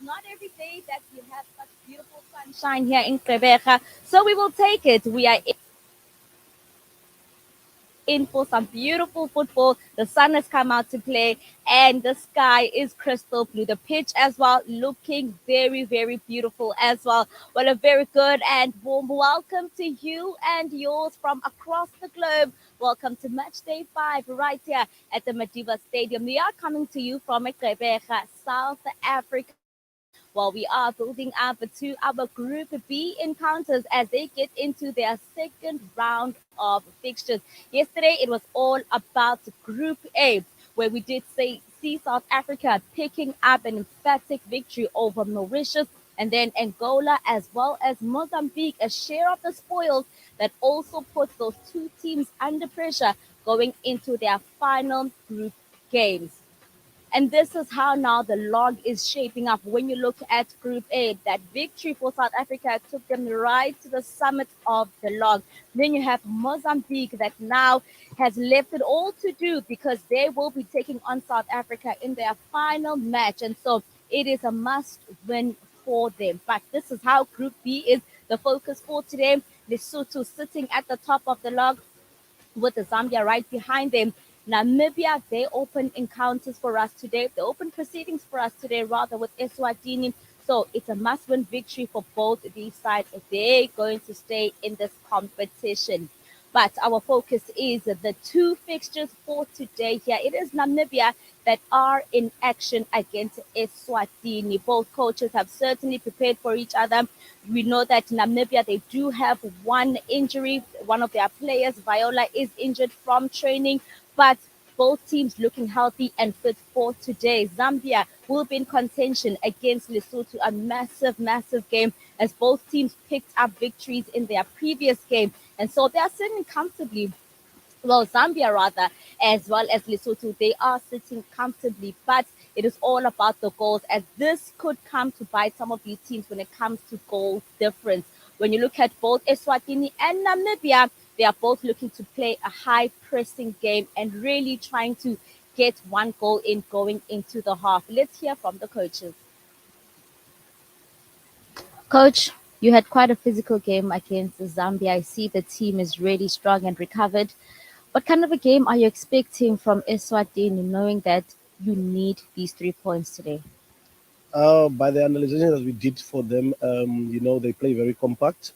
not every day that we have such beautiful sunshine here in Quebec. So we will take it. We are in for some beautiful football. The sun has come out to play, and the sky is crystal blue. The pitch as well, looking very, very beautiful as well. Well, a very good and warm welcome to you and yours from across the globe. Welcome to Match Day 5 right here at the Madiba Stadium. We are coming to you from Gqeberha, South Africa. While we are building up to our Group B encounters as they get into their second round of fixtures. Yesterday, it was all about Group A, where we did see South Africa picking up an emphatic victory over Mauritius and then Angola as well as Mozambique, a share of the spoils that also puts those two teams under pressure going into their final group games. And this is how now the log is shaping up. When you look at Group A, that victory for South Africa took them right to the summit of the log. Then you have Mozambique that now has left it all to do because they will be taking on South Africa in their final match. And so it is a must win for them. But this is how Group B is the focus for today. Lesotho sitting at the top of the log with the Zambia right behind them. Namibia, they open encounters for us today. They open proceedings for us today, rather, with Eswatini. So it's a must-win victory for both these sides if they're going to stay in this competition. But our focus is the two fixtures for today here. It is Namibia that are in action against Eswatini. Both coaches have certainly prepared for each other. We know that Namibia, they do have one injury. One of their players, Viola, is injured from training, but both teams looking healthy and fit for today. Zambia will be in contention against Lesotho, a massive, massive game as both teams picked up victories in their previous game. And so they are sitting comfortably, well, Zambia rather, as well as Lesotho, they are sitting comfortably, but it is all about the goals, as this could come to bite some of these teams when it comes to goal difference. When you look at both Eswatini and Namibia, they are both looking to play a high pressing game and really trying to get one goal in going into the half. Let's hear from the coaches. Coach, you had quite a physical game against Zambia. I see the team is really strong and recovered. What kind of a game are you expecting from Eswatini, knowing that you need these 3 points today? By the analysis that we did for them, they play very compact.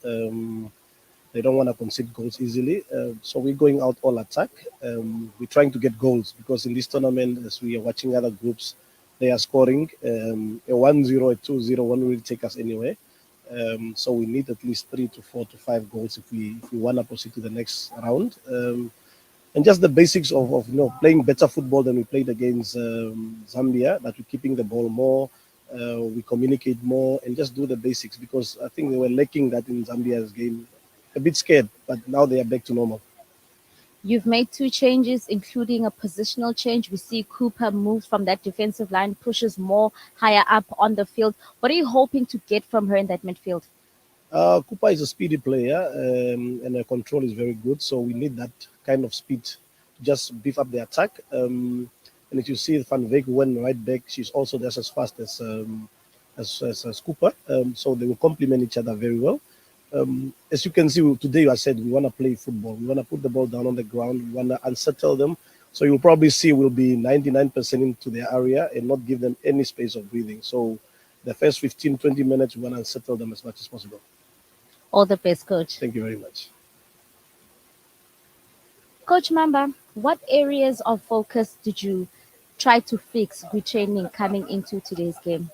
They don't want to concede goals easily. So we're going out all attack. We're trying to get goals because in this tournament, as we are watching other groups, they are scoring. A 1-0, a 2-0 won't really take us anywhere. So we need at least 3 to 4 to 5 goals if we want to proceed to the next round. And just the basics of playing better football than we played against Zambia, that we're keeping the ball more, we communicate more, and just do the basics because I think they were lacking that in Zambia's game. A bit scared, but now they are back to normal. You've made two changes, including a positional change. We see Cooper moves from that defensive line, pushes more higher up on the field. What are you hoping to get from her in that midfield? Cooper is a speedy player, and her control is very good. So we need that kind of speed to just beef up the attack. And if you see Van Veek went right back, she's also just as fast as Cooper. So they will complement each other very well. As you can see today, I said we want to play football. We want to put the ball down on the ground. We want to unsettle them. So you'll probably see we'll be 99% into their area and not give them any space of breathing. So the first 15, 20 minutes, we want to unsettle them as much as possible. All the best, coach. Thank you very much. Coach Mamba, what areas of focus did you try to fix with training coming into today's game?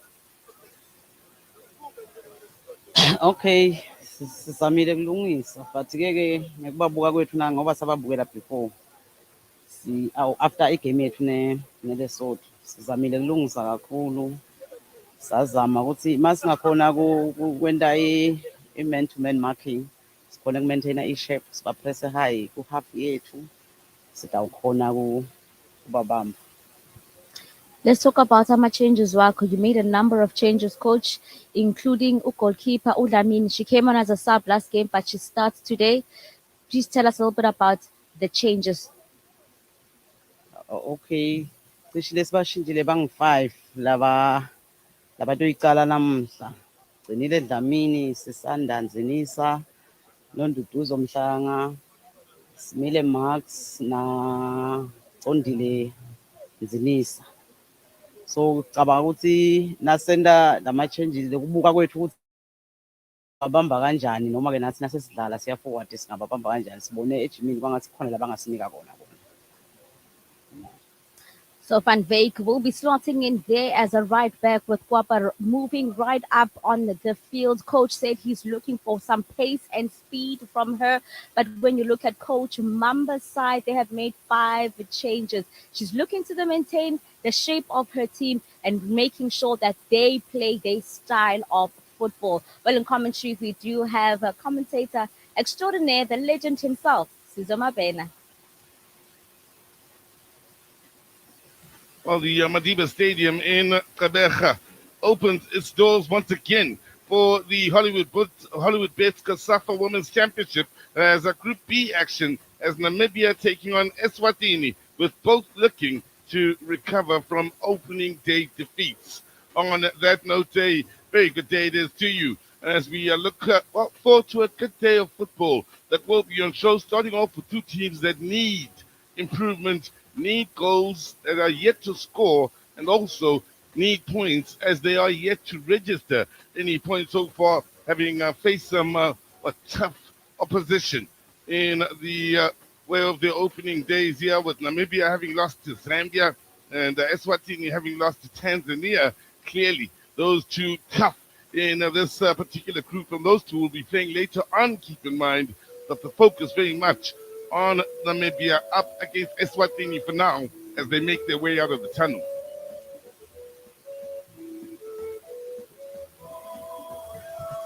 Okay, sizamile kulungisa but-ke ngekubabuka kwethu ngoba sababukela before after igame yethu neLesotho sizamile kulungisa kakhulu. Sazama ukuthi uma singakhona kwenta i-man to man marking sikhona ku-maintaina i-shape sibapresse high ku-half yethu sitawukhona kubabamba. Let's talk about some changes, Wako. You made a number of changes, coach, including goalkeeper Udlamini. She came on as a sub last game, but she starts today. Please tell us a little bit about the changes. Okay, cishe lesibashintshile bangu-5 laba labantu icala namhla Gcinile Dlamini, Sisanda Nzinisa, Nonduduzo Mhlanga, Simile Max na Condile Nzinisa. So cabanga ukuthi nasenda lama-changes kubuka kwethu ukuthi babamba kanjani noma-ke nathi nasesidlala siyaforward singababamba kanjani sibone ejimini kwangathi khona la bangasinika kona. So Van Veek will be slotting in there as a right back with Kwapa moving right up on the field. Coach said he's looking for some pace and speed from her. But when you look at Coach Mamba's side, they have made 5 changes. She's looking to maintain the shape of her team and making sure that they play their style of football. Well, in commentary, we do have a commentator extraordinaire, the legend himself, Sizo Mabena. Well, the Madiba Stadium in Kabeja opens its doors once again for the Hollywood Bets COSAFA Women's Championship as a Group B action as Namibia taking on Eswatini, with both looking to recover from opening day defeats. On that note, a very good day it is to you as we look forward to a good day of football that will be on show, starting off with two teams that need improvement, need goals that are yet to score, and also need points as they are yet to register any points so far, having faced some tough opposition in the way of the opening days here, with Namibia having lost to Zambia and Eswatini having lost to Tanzania. Clearly, those two tough in this particular group, and those two will be playing later on. Keep in mind that the focus very much on Namibia up against Eswatini for now as they make their way out of the tunnel.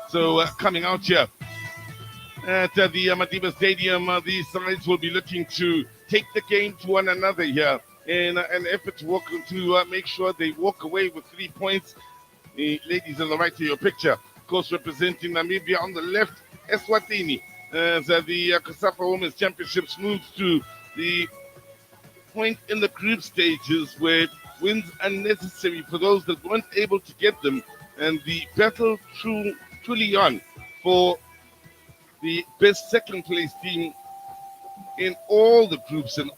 So coming out here at the Madiba Stadium, these sides will be looking to take the game to one another here in an effort to make sure they walk away with 3 points. The ladies on the right to your picture, of course, representing Namibia on the left, Eswatini, as the COSAFA Women's Championships moves to the point in the group stages where wins are necessary for those that weren't able to get them, and the battle truly on for the best second place team in all the groups, and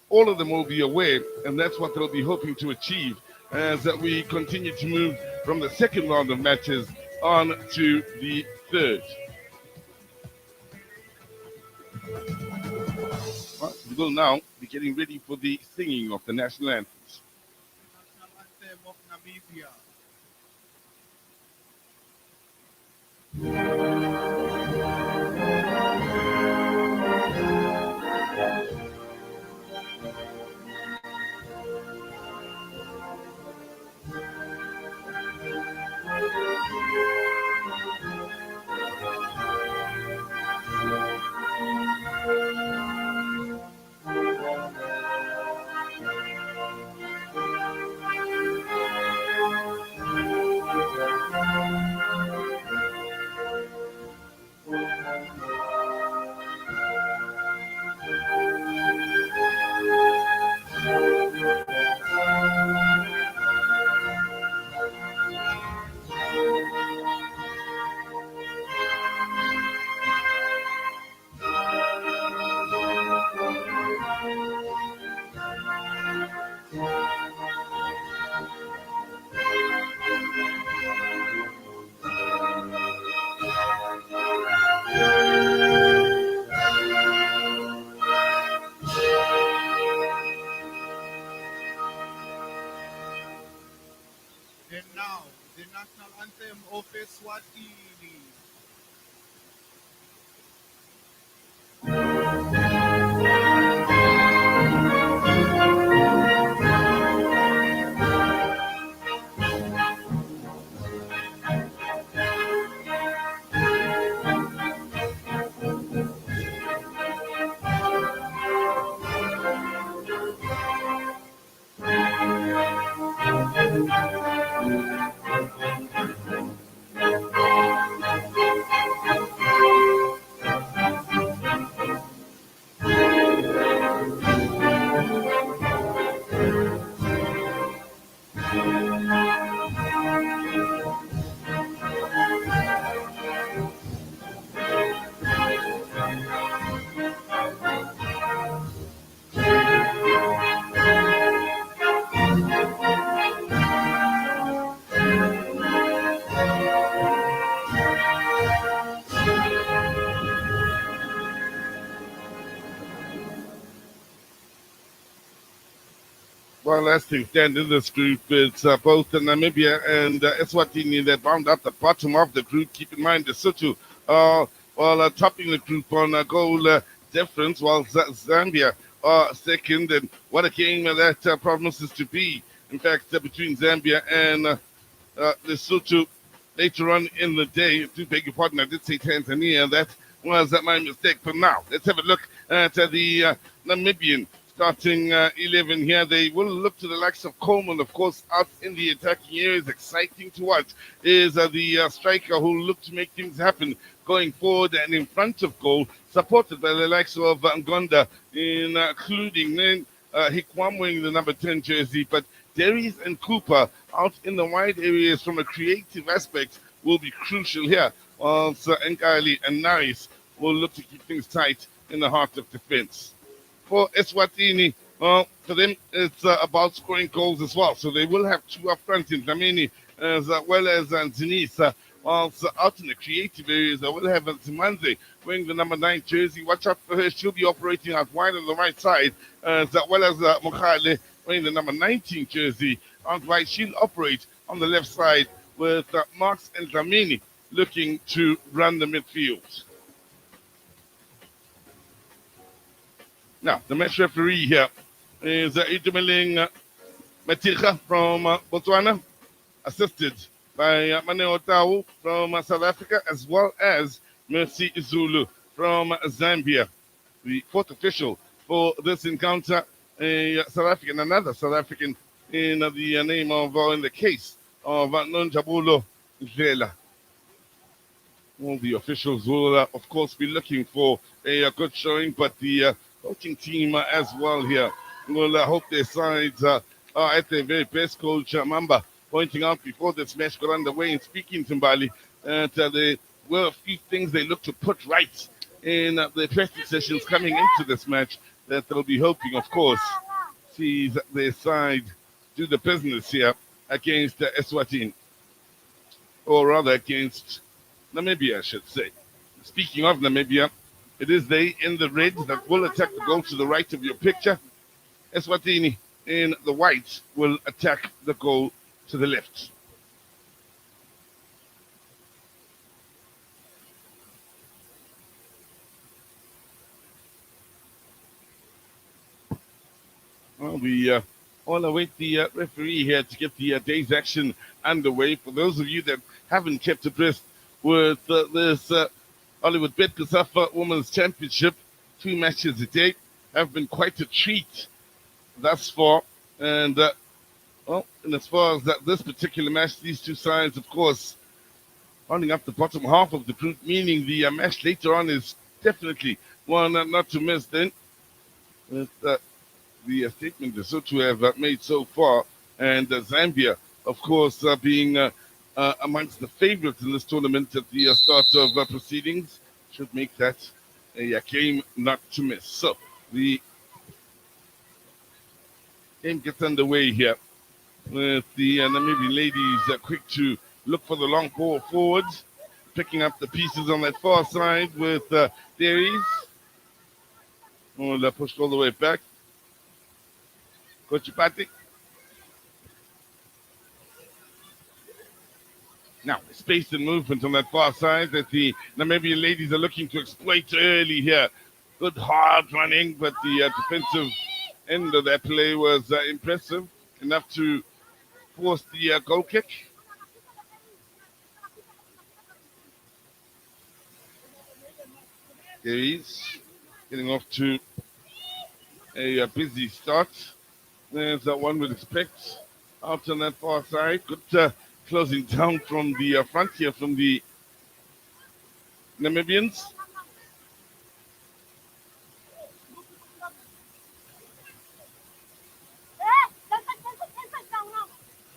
all of them will be aware, and that's what they'll be hoping to achieve as we continue to move from the second round of matches on to the third. We will now be getting ready for the singing of the national anthems. National anthem of Namibia. And now, the national anthem of Eswatini. lasting stand in this group. It's both Namibia and Eswatini that round up the bottom of the group. Keep in mind, Lesotho while topping the group on goal difference, while Zambia are second. And what a game that promises to be. In fact, between Zambia and Lesotho later on in the day. Do beg your pardon, I did say Tanzania. That was my mistake. But now, let's have a look at the Namibian starting 11 here. They will look to the likes of Coleman, of course, out in the attacking areas. Exciting to watch is the striker who will look to make things happen going forward and in front of goal, supported by the likes of Ngonda, including Hikwan wearing the number 10 jersey. But Derries and Cooper out in the wide areas from a creative aspect will be crucial here, whilst Nkali and Naris will look to keep things tight in the heart of defense. For Eswatini, well, for them, it's about scoring goals as well. So they will have two up front in Dlamini as well as Zinisa. Whilst out in the creative areas, I will have Zimanze wearing the number 9 jersey. Watch out for her. She'll be operating out wide on the right side, as well as Mokhale wearing the number 19 jersey. Out right, she'll operate on the left side with Marks and Dlamini looking to run the midfield. Now, the match referee here is Itumeleng Matija from Botswana, assisted by Maneo Tau from South Africa, as well as Mercy Zulu from Zambia. The fourth official for this encounter, a South African, another South African in the name of, in the case of Nonjabulo Zela. All the officials will, of course, be looking for a good showing, but the coaching team as well here will hope their sides are at their very best. Coach Mamba pointing out before this match got underway and speaking to Mbali that there were a few things they look to put right in the practice sessions coming into this match that they'll be hoping, of course, sees their side do the business here against Eswatini, or rather against Namibia, I should say. Speaking of Namibia, it is they in the red that will attack the goal to the right of your picture. Eswatini in the white will attack the goal to the left. Well, we all await the referee here to get the day's action underway. For those of you that haven't kept abreast with this Hollywood Bet COSAFA Women's Championship, 2 matches a day have been quite a treat thus far. And, well, and as far as this particular match, these two sides, of course, rounding up the bottom half of the group, meaning the match later on is definitely one not to miss then. With the statement Lesotho have made so far, and Zambia, of course, being amongst the favorites in this tournament at the start of proceedings, should make that a game not to miss. So the game gets underway here with the Namibian ladies quick to look for the long ball forward, picking up the pieces on that far side with Derries. They're pushed all the way back. Kochipati. Now, space and movement on that far side that the Namibian ladies are looking to exploit early here. Good hard running, but the defensive end of that play was impressive, enough to force the goal kick. There he is, getting off to a busy start. There's that one would expect out on that far side. Good closing down from the front here from the Namibians.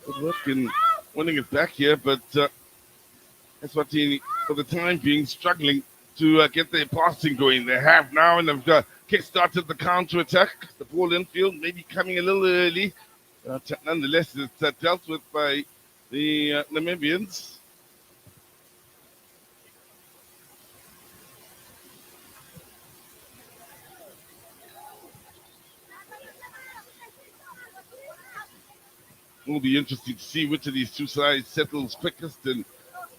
Good work in winning it back here, but Eswatini, for the time being, struggling to get their passing going. They have now, and they've kick-started the counter-attack. The ball infield maybe coming a little early. Nonetheless, it's dealt with by the Namibians. Will be interesting to see which of these two sides settles quickest and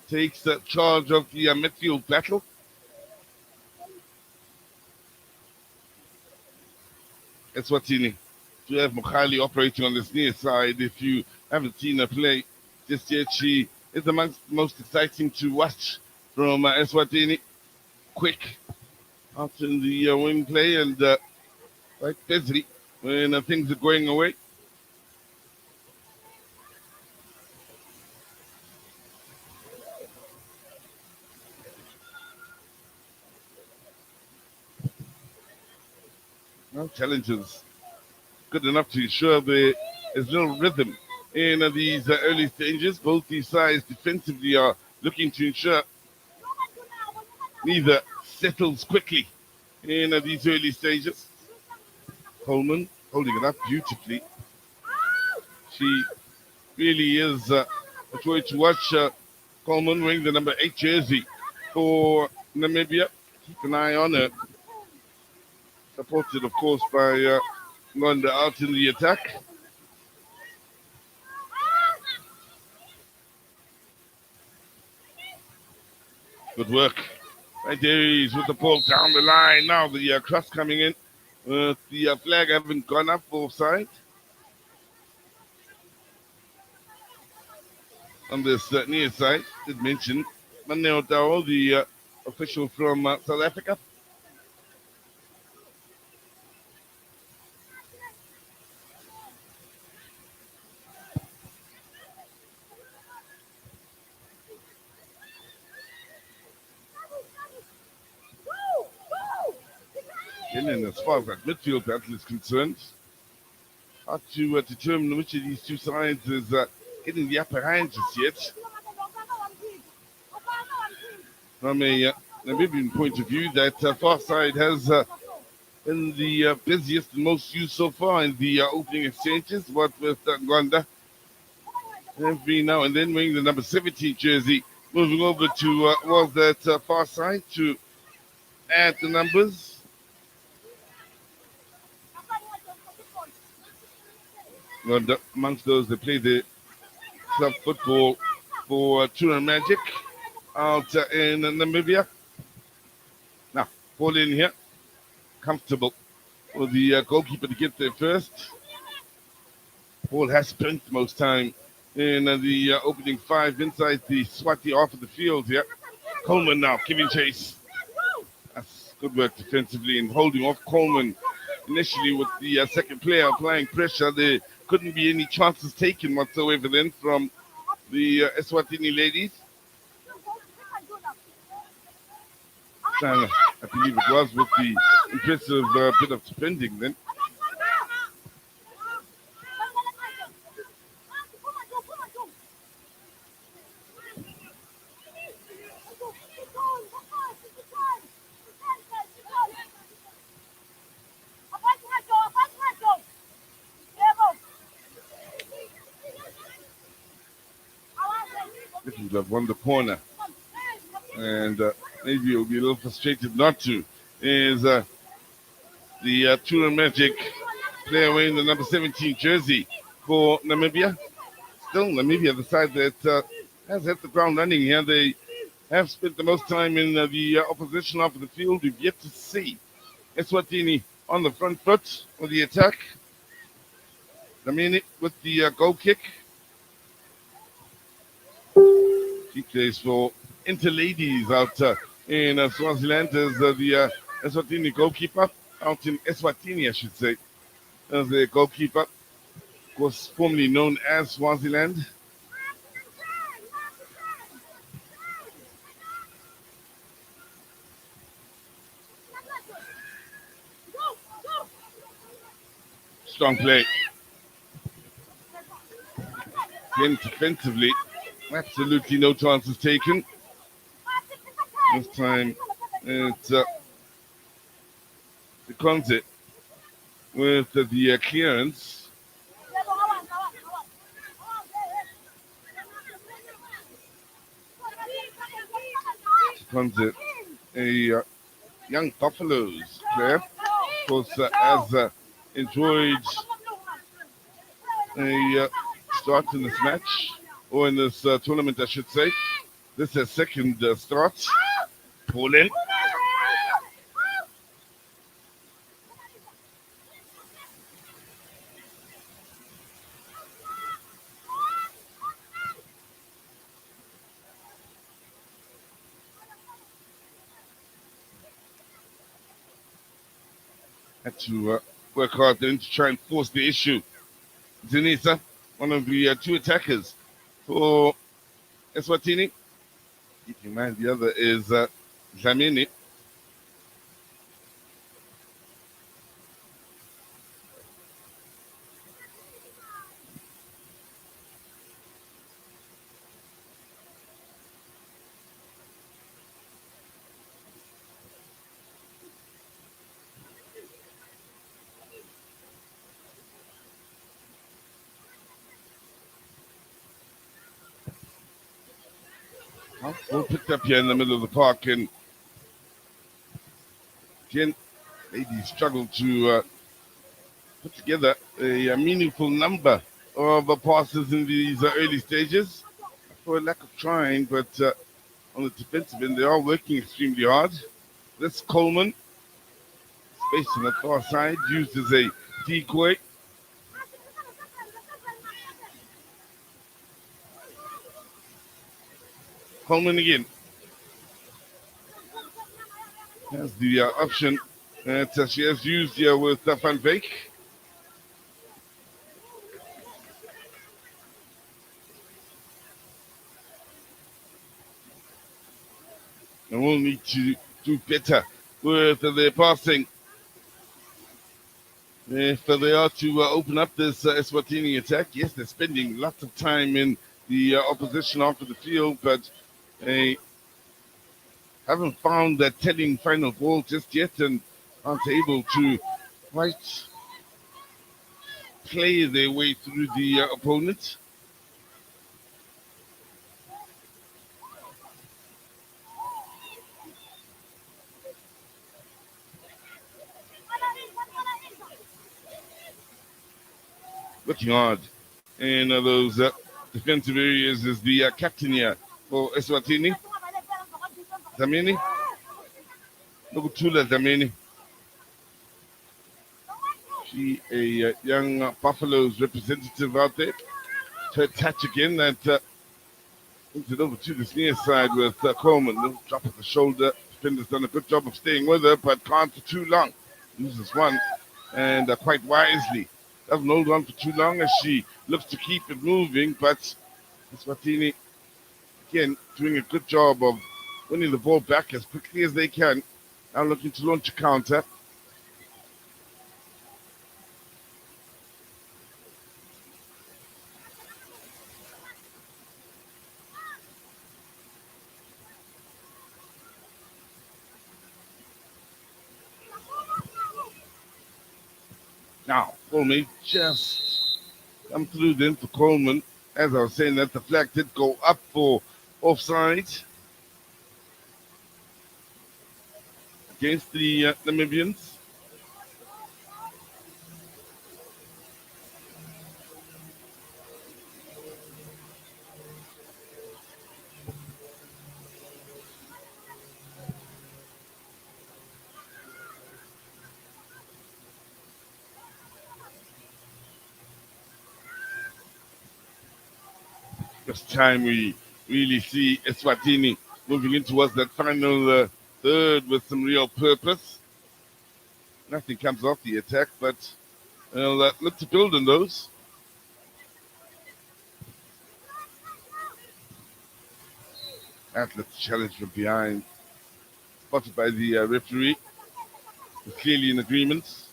takes charge of the midfield battle. Eswatini to have Mukhali operating on this near side. If you haven't seen her play just yet, she is amongst the most exciting to watch from Eswatini. Quick out in the wing play and quite busy when things are going away. Well, challenges good enough to ensure there is little rhythm in these early stages. Both these sides defensively are looking to ensure neither settles quickly in these early stages. Coleman holding it up beautifully. She really is a joy to watch. Coleman wearing the number 8 jersey for Namibia. Keep an eye on her. Supported, of course, by Ngonda out in the attack. Good work. Right there is with the ball down the line. Now the cross coming in. The flag having gone up for offside. On this near side, did mention Maneo Dao, the official from South Africa. And as far as that midfield battle is concerned, hard to determine which of these two sides is getting the upper hand just yet. From a Namibian point of view, that far side has been the busiest and most used so far in the opening exchanges. What with Gwanda every now and then wearing the number 17 jersey, moving over to was that far side to add the numbers. And amongst those that play the club football for Tuna Magic out in Namibia. Now, ball in here. Comfortable for the goalkeeper to get there first. Ball has spent most time in the opening 5 inside the Swati half of the field here. Coleman now giving chase. That's good work defensively and holding off Coleman initially with the second player applying pressure. There couldn't be any chances taken whatsoever then from the Eswatini ladies. I believe it was with the impressive bit of defending then. Would have won the corner, and maybe it'll be a little frustrated not to. Is the Tuna Magic player wearing the number 17 jersey for Namibia? Still Namibia, the side that has hit the ground running here. They have spent the most time in the opposition half of the field. We've yet to see Eswatini on the front foot for the attack. Namini with the goal kick. She plays for Interladies out in Swaziland as the Eswatini goalkeeper. Out in Eswatini, I should say, as the goalkeeper. Of course, formerly known as Swaziland. Strong play. Again, defensively. Absolutely no chances taken. This time it's the Konze with the clearance. Konze, a young Buffaloes player, of course, has enjoyed a start in this match, or in this tournament, I should say. This is second start. Pull in. Had to work hard then to try and force the issue. Zenisa, one of the two attackers for Eswatini. Keep in mind the other is Dlamini. Ball picked up here in the middle of the park, and again, maybe struggled to put together a meaningful number of passes in these early stages for a lack of trying, but on the defensive end, they are working extremely hard. This Coleman, space on the far side, used as a decoy. Coleman again has the option that she has used here with Van Beek. And we'll need to do better with their passing if they are to open up this Eswatini attack. Yes, they're spending lots of time in the opposition after the field, but they haven't found that telling final ball just yet and aren't able to quite play their way through the opponent. Looking hard in those defensive areas is the captain here for Eswatini, Dlamini. Nokutula Dlamini. She, a young Buffaloes representative out there. To attach again, that brings it over to this near side with Coleman. Little drop of the shoulder. Defender's done a good job of staying with her, but can't for too long. Loses one, and quite wisely. Doesn't hold on for too long as she looks to keep it moving, but Eswatini, again, doing a good job of winning the ball back as quickly as they can. Now looking to launch a counter. Now, Coleman just come through then for Coleman. As I was saying, that the flag did go up for offside against the Namibians. First time we really see Eswatini moving in towards that final third with some real purpose. Nothing comes off the attack, but look to build on those. Athletes challenge from behind, spotted by the referee. We're clearly in agreement.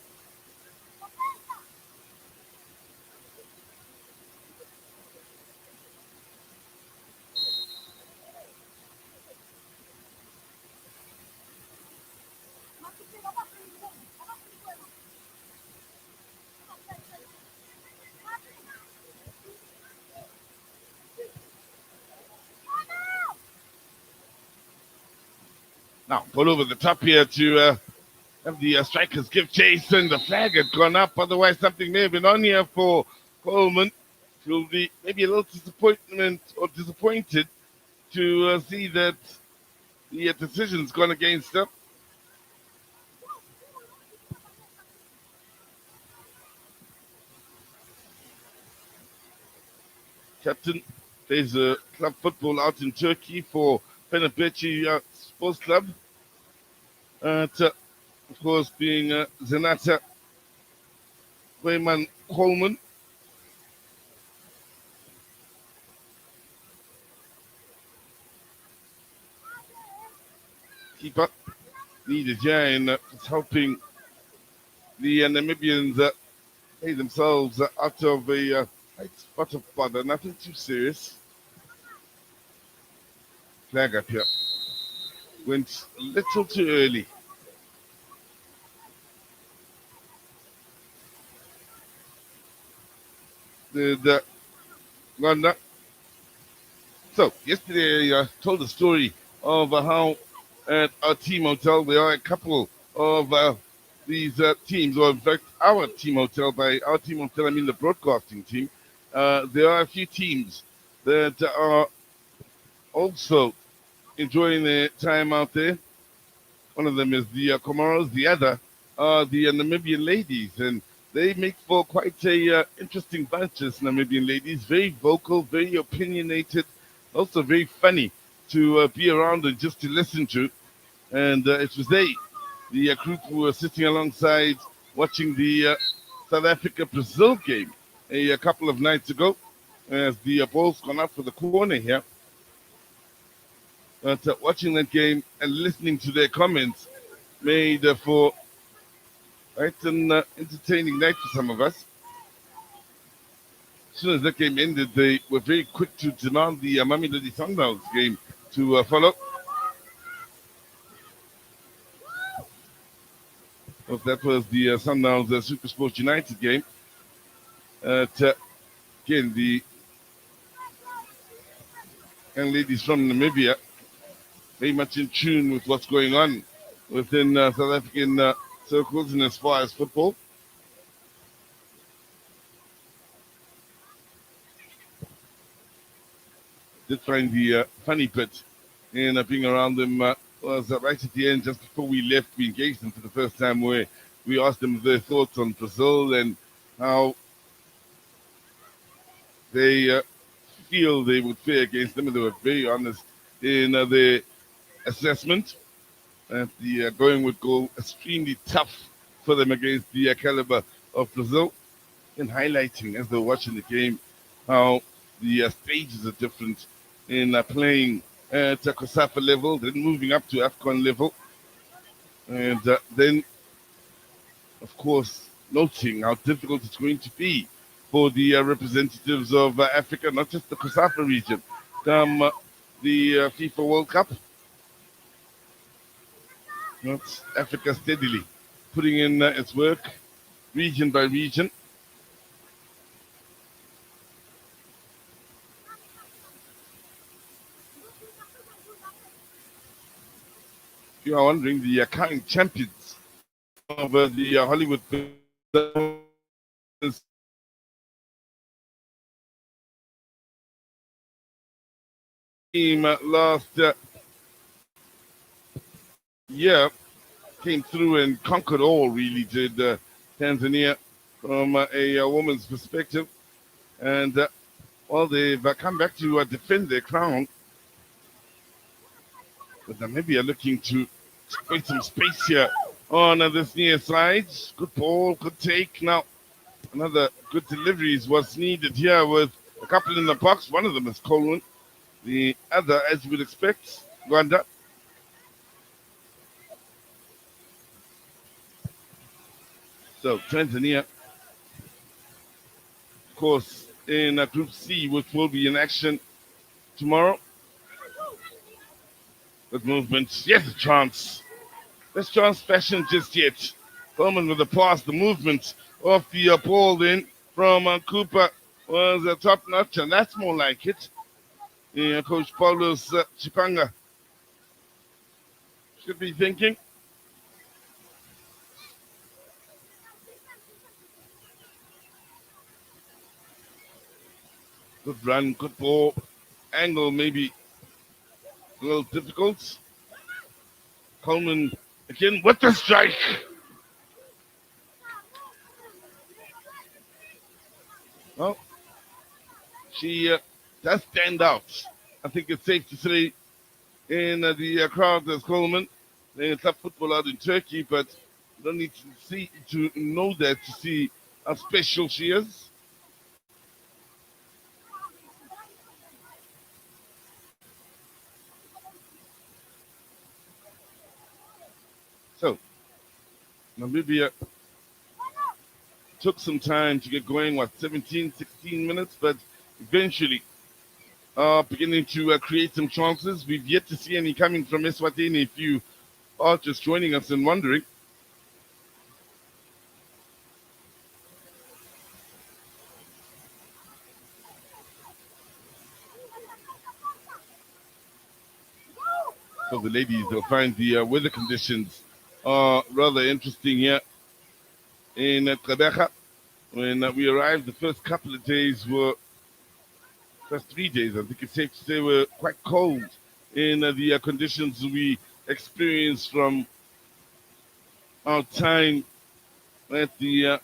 Now, pull over the top here to have the strikers give chase, and the flag had gone up. Otherwise, something may have been on here for Coleman. She'll be maybe a little disappointed to see that the decision's gone against her. Captain plays club football out in Turkey for Fenerbahce Sports Club. Of course, being Zenata Wayman Coleman. Keeper needed here in helping the Namibians play themselves out of a spot of bother. Nothing too serious. Flag up here. Went a little too early. The Ghana. So yesterday I told the story of how at our team hotel there are a couple of these teams, or in fact our team hotel. By our team hotel I mean the broadcasting team. There are a few teams that are also enjoying their time out there. One of them is the Comoros, the other are the Namibian ladies, and they make for quite a interesting bunch as Namibian ladies. Very vocal, very opinionated, also very funny to be around and just to listen to. And it was they, the group who were sitting alongside watching the South Africa-Brazil game a couple of nights ago, as the ball's gone up for the corner here. But watching that game and listening to their comments made for quite an entertaining night for some of us. As soon as that game ended, they were very quick to demand the Mamelodi Sundowns game to follow. Well, that was the Sundowns Supersport United game. Again, the young ladies from Namibia very much in tune with what's going on within South African circles and as far as football. Did find the funny bit in being around them was right at the end, just before we left. We engaged them for the first time, where we asked them their thoughts on Brazil and how they feel they would fare against them, and they were very honest in their assessment. And the going would go extremely tough for them against the caliber of Brazil, and highlighting as they're watching the game how the stages are different in playing at a COSAFA level, then moving up to AFCON level, and then, of course, noting how difficult it's going to be for the representatives of Africa, not just the COSAFA region, come the FIFA World Cup. Not Africa steadily putting in its work, region by region. If you are wondering, the current champions of the Hollywood team last year came through and conquered all, really did Tanzania from a woman's perspective. And well, they've come back to defend their crown. But Namibia looking to create some space here on this near side. Good ball, good take. Now, another good deliveries was needed here with a couple in the box. One of them is Coleman. The other, as you would expect, Rwanda. So Tanzania, of course, in Group C, which will be in action tomorrow. Good movement. Yes, a chance. This chance fashion just yet. Coleman with the pass, the movement of the ball then from Cooper was top notch, and that's more like it. Coach Paulos Chipanga should be thinking. Good run, good ball. Angle maybe a little difficult. Coleman again with the strike. Well, she does stand out. I think it's safe to say in the crowd as Coleman. Playing tough football out in Turkey, but you don't need to know that to see how special she is. So Namibia took some time to get going, 17, 16 minutes, but eventually beginning to create some chances. We've yet to see any coming from Eswatini. If you are just joining us and wondering, so the ladies will find the weather conditions are rather interesting here in Kabeja. When we arrived, the first couple of days were, first 3 days, I think it's safe to say, were quite cold in the conditions we experienced from our time at the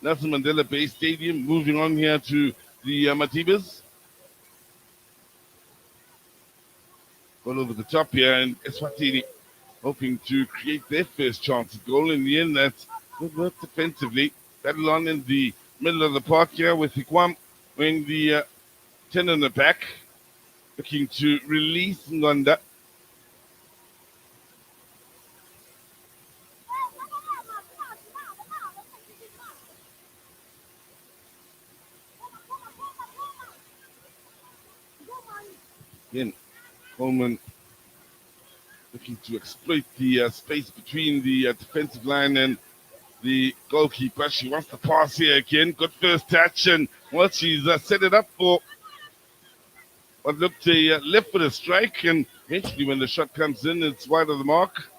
Nelson Mandela Bay Stadium. Moving on here to the Matibas. All over the top here, and Eswatini hoping to create their first chance at goal. In the end, that's good work defensively. Battle on in the middle of the park here with Ikwam wearing the 10 on the back, looking to release Nganda. Again, Coleman looking to exploit the space between the defensive line and the goalkeeper. She wants to pass here again. Good first touch, and well, she's set it up for what looked a left foot strike, and eventually when the shot comes in, it's wide of the mark.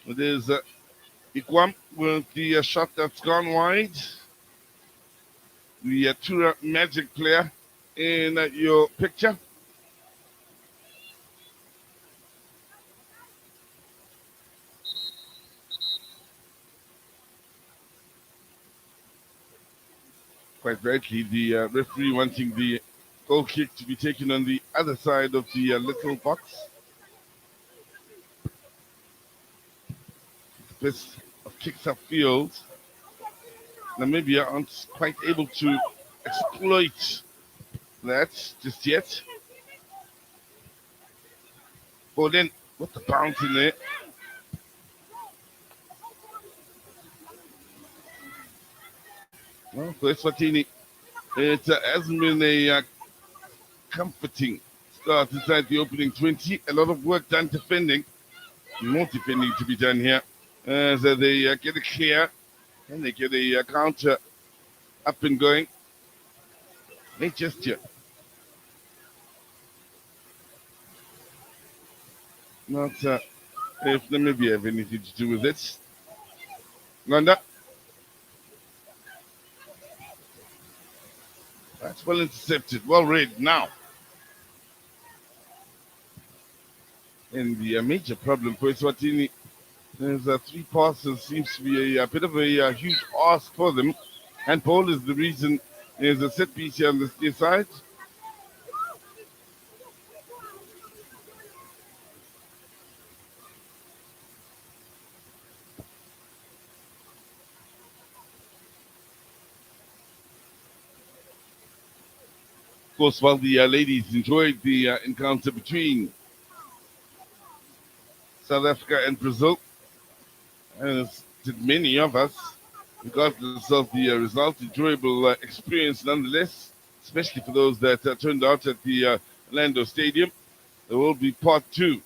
It is Ikwam with the shot that's gone wide. The Tura Magic player in your picture. Quite rightly, the referee wanting the goal kick to be taken on the other side of the little box. Best of kicks upfield. Namibia aren't quite able to exploit that just yet. But then, what the bounce in there? Well, for Eswatini, it hasn't been a comforting start inside the opening 20. A lot of work done defending. More defending to be done here. As they get it clear and they get a counter up and going. Late gesture. Not if Namibia have anything to do with it. Nganda. That's well intercepted, well read now. And the major problem for Eswatini is 3 passes seems to be a bit of a huge ask for them. And Paul is the reason there's a set piece here on the near side. Of course, while the ladies enjoyed the encounter between South Africa and Brazil, as did many of us, regardless of the result, enjoyable experience nonetheless, especially for those that turned out at the Orlando Stadium. There will be part 2.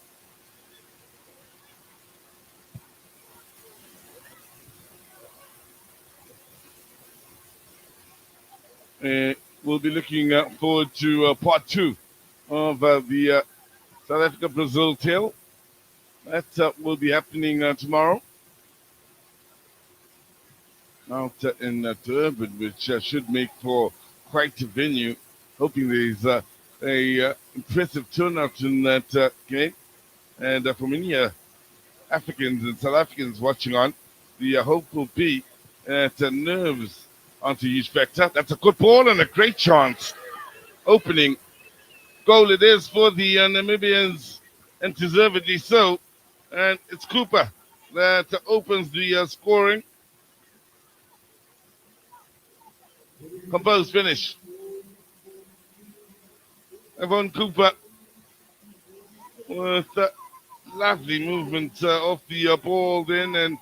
We'll be looking forward to part 2 of the South Africa-Brazil tale. That will be happening tomorrow. out in Durban, which should make for quite a venue. Hoping there's a impressive turnout in that game. And for many Africans and South Africans watching on, the hope will be that nerves aren't a huge factor. That's a good ball and a great chance. Opening goal it is for the Namibians, and deservedly so. And it's Cooper that opens the scoring. Composed finish. Yvonne Cooper with lovely movement off the ball then, and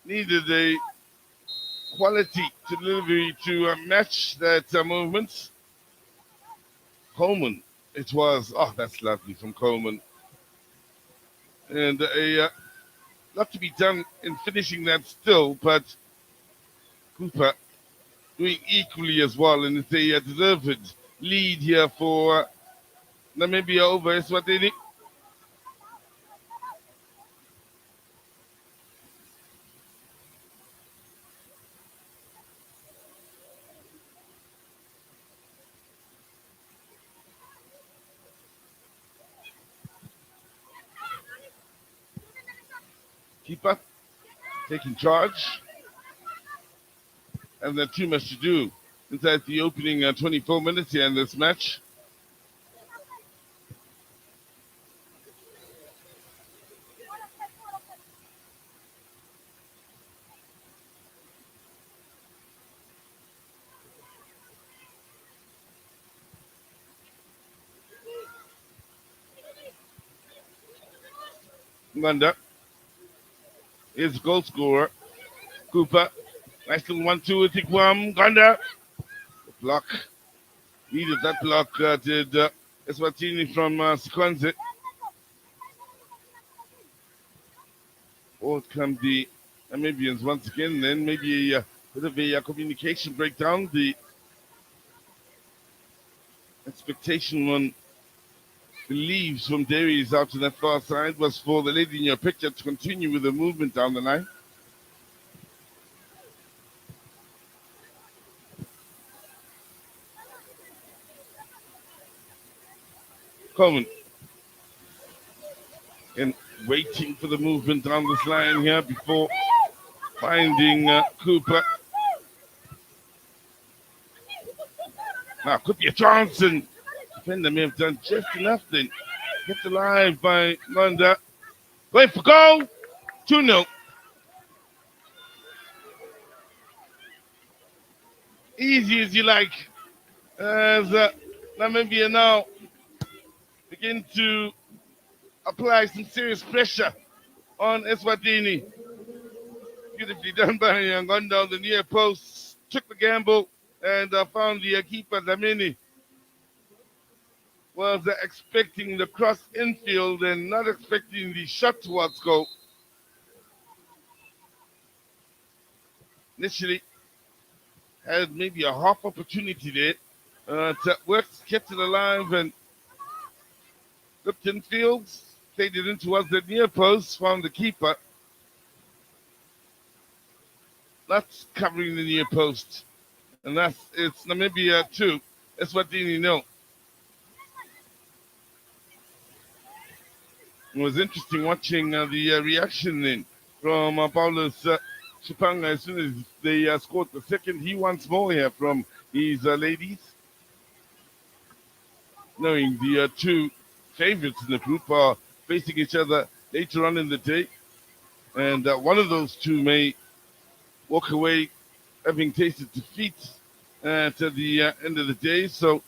needed a quality delivery to match that movement. Coleman, it was. Oh, that's lovely from Coleman. And a lot to be done in finishing that still, but Cooper doing equally as well, and it's a deserved lead here for Namibia over Eswatini. Keeper taking charge, and there's too much to do inside the opening 24 minutes here in this match. Nganda is goal scorer. Cooper, nice little 1-2 with Tikwam. Nganda, block. Needed that block, did Eswatini from Sekwenze. Or come the Namibians once again, then maybe a bit of a communication breakdown. The expectation one believes from Dairies out to that far side was for the lady in your picture to continue with the movement down the line. Coleman and waiting for the movement down this line here before finding Cooper. Now could be a chance, and defender may have done just enough then. Kept alive by Manda. Going for goal. 2-0. Easy as you like. As Namibia now begin to apply some serious pressure on Eswatini. Beautifully done by Nganda on the near post. Took the gamble and found the keeper, Dlamini. Was expecting the cross infield and not expecting the shot towards goal. Initially had maybe a half opportunity there. Works, kept it alive and looked infield, played it in towards the near post, found the keeper. That's covering the near post. And it's Namibia 2. Eswatini no. It was interesting watching the reaction then from Paulus Chipanga as soon as they scored the second. He wants more here from his ladies. Knowing the two favorites in the group are facing each other later on in the day. And one of those two may walk away having tasted defeat at the end of the day. So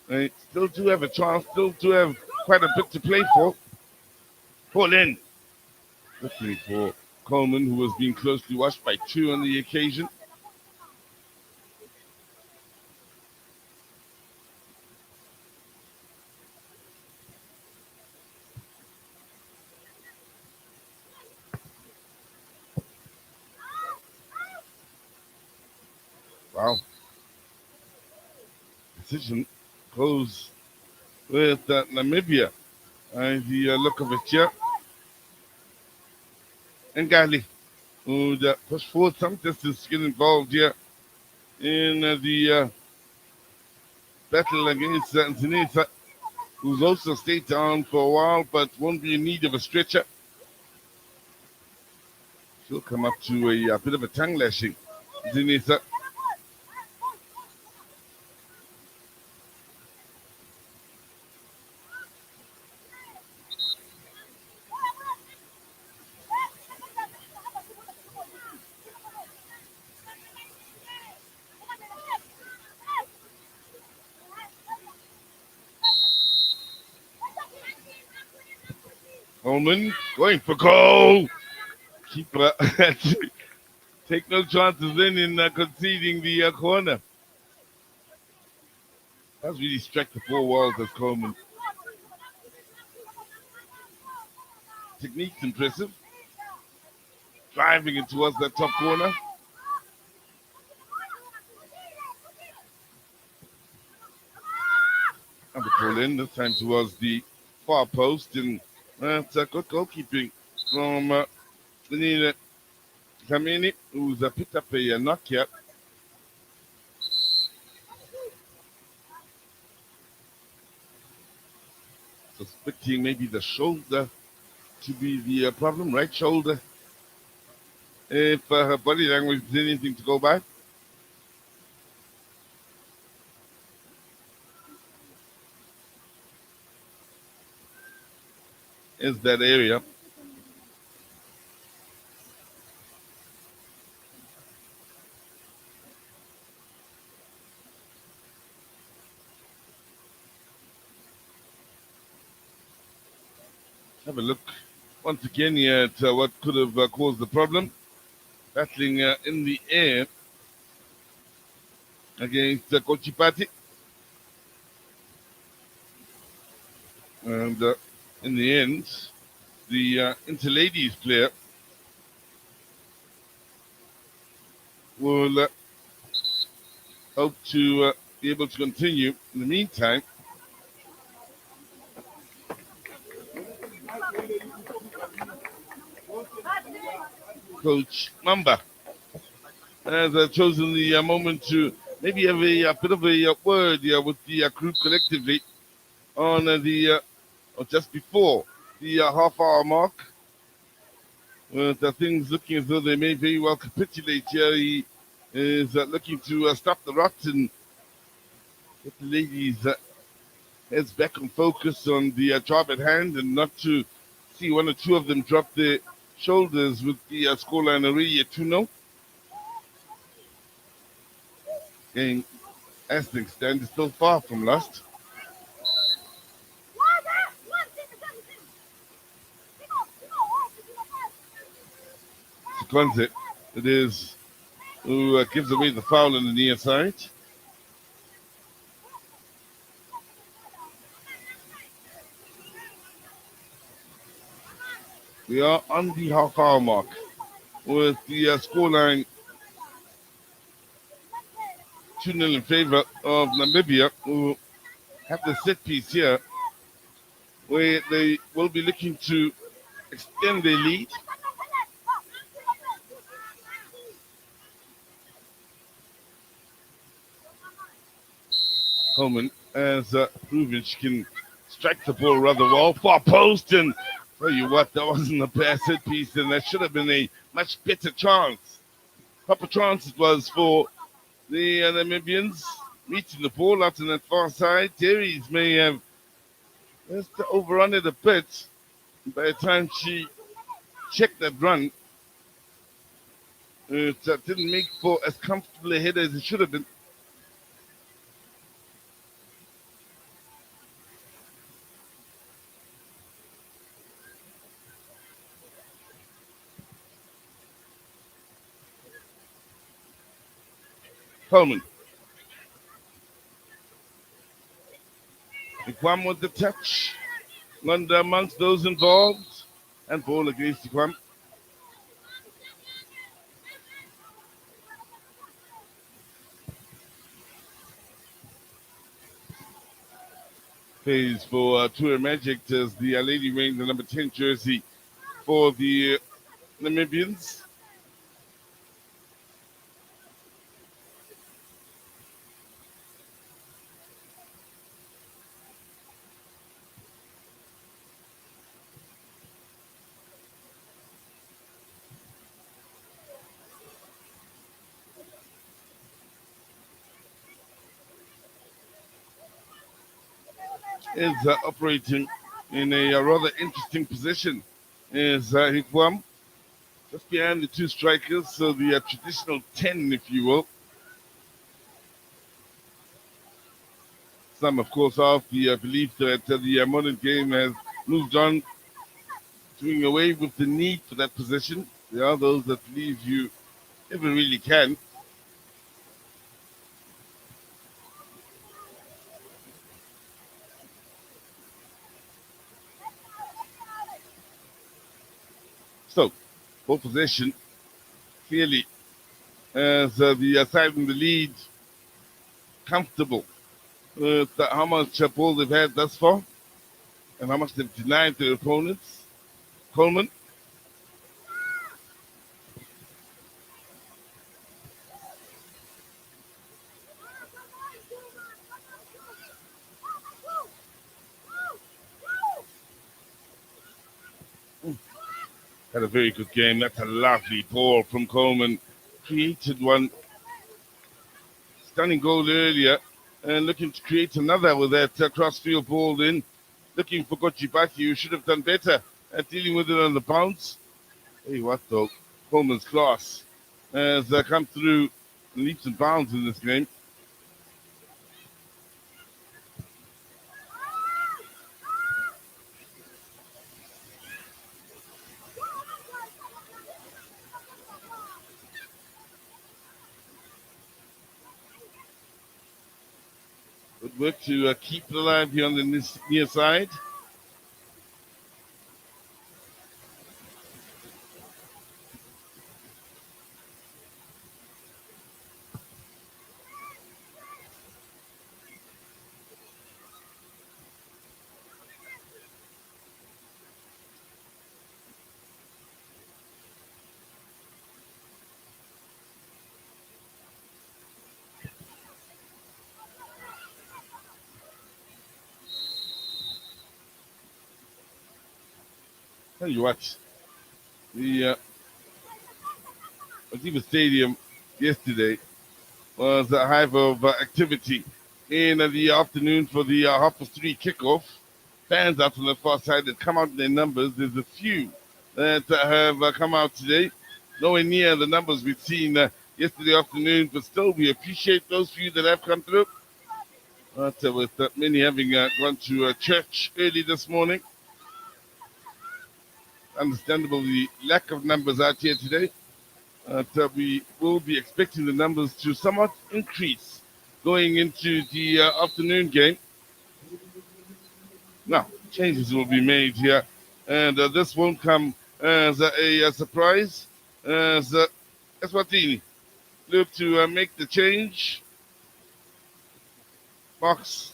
they still do have a chance, still do have quite a bit to play for. Paul in. Looking for Coleman, who was being closely watched by two on the occasion. Wow. Decision goes with Namibia. The look of it here. And Gali would push forward some distance to get involved here in the battle against Zinisa, who's also stayed down for a while but won't be in need of a stretcher. She'll come up to a bit of a tongue lashing. Zinisa. Holman going for goal. Keeper take no chances then in conceding the corner. That's really struck the four walls as Coleman. Technique's impressive. Driving it towards that top corner. And the ball in, this time towards the far post. And that's good goalkeeping from Danila Kamini, who's picked up a knock here. Suspecting maybe the shoulder to be the problem, right shoulder. If her body language is anything to go by. Is that area. Have a look once again here at what could have caused the problem. Battling in the air against Kochipati. And in the end, the Interladies player will hope to be able to continue. In the meantime, Coach Mamba has chosen the moment to maybe have a bit of a word with the group collectively on the or just before the half-hour mark. With things looking as though they may very well capitulate here, he is looking to stop the rot and get the ladies' heads back on focus on the job at hand and not to see one or two of them drop their shoulders with the scoreline already at 2-0. Game, as things stand, is still far from lost. Sequenze, it is who gives away the foul on the near side. We are on the half-hour mark with the scoreline 2-0 in favor of Namibia, who have the set piece here, where they will be looking to extend their lead. Coleman has proven she can strike the ball rather well. Far post, and tell you what, that wasn't a bad set piece, and that should have been a much better chance. Proper chance it was for the Namibians meeting the ball out on that far side. Terry's may have just overrun it a bit. By the time she checked that run, it didn't make for as comfortable a header as it should have been. Coleman. Iquam with the touch. And amongst those involved. And ball against Iquam. Plays for Tour Magic as the lady wearing the number 10 jersey for the Namibians. is operating in a rather interesting position. Is Hikwam just behind the two strikers, so the traditional 10, if you will. Some, of course, of the belief that the modern game has moved on, doing away with the need for that position. There are those that believe you never really can. So, pole position clearly as the side in the lead, comfortable with how much ball they've had thus far and how much they've denied their opponents. Coleman. Had a very good game. That's a lovely ball from Coleman. Created one stunning goal earlier and looking to create another with that cross-field ball in. Looking for Gochibaki, who should have done better at dealing with it on the bounce. Hey, what though? Coleman's class has come through leaps and bounds in this game. Good work to keep it alive here on the near side. Tell you what, the Adiba Stadium yesterday was a hive of activity in the afternoon for the 3:30 kickoff. Fans out on the far side that come out in their numbers. There's a few that have come out today, nowhere near the numbers we've seen yesterday afternoon, but still we appreciate those few that have come through. But with many having gone to church early this morning, understandable the lack of numbers out here today. We will be expecting the numbers to somewhat increase going into the afternoon game. Now, changes will be made here, and this won't come as a surprise. As Eswatini look to make the change. Box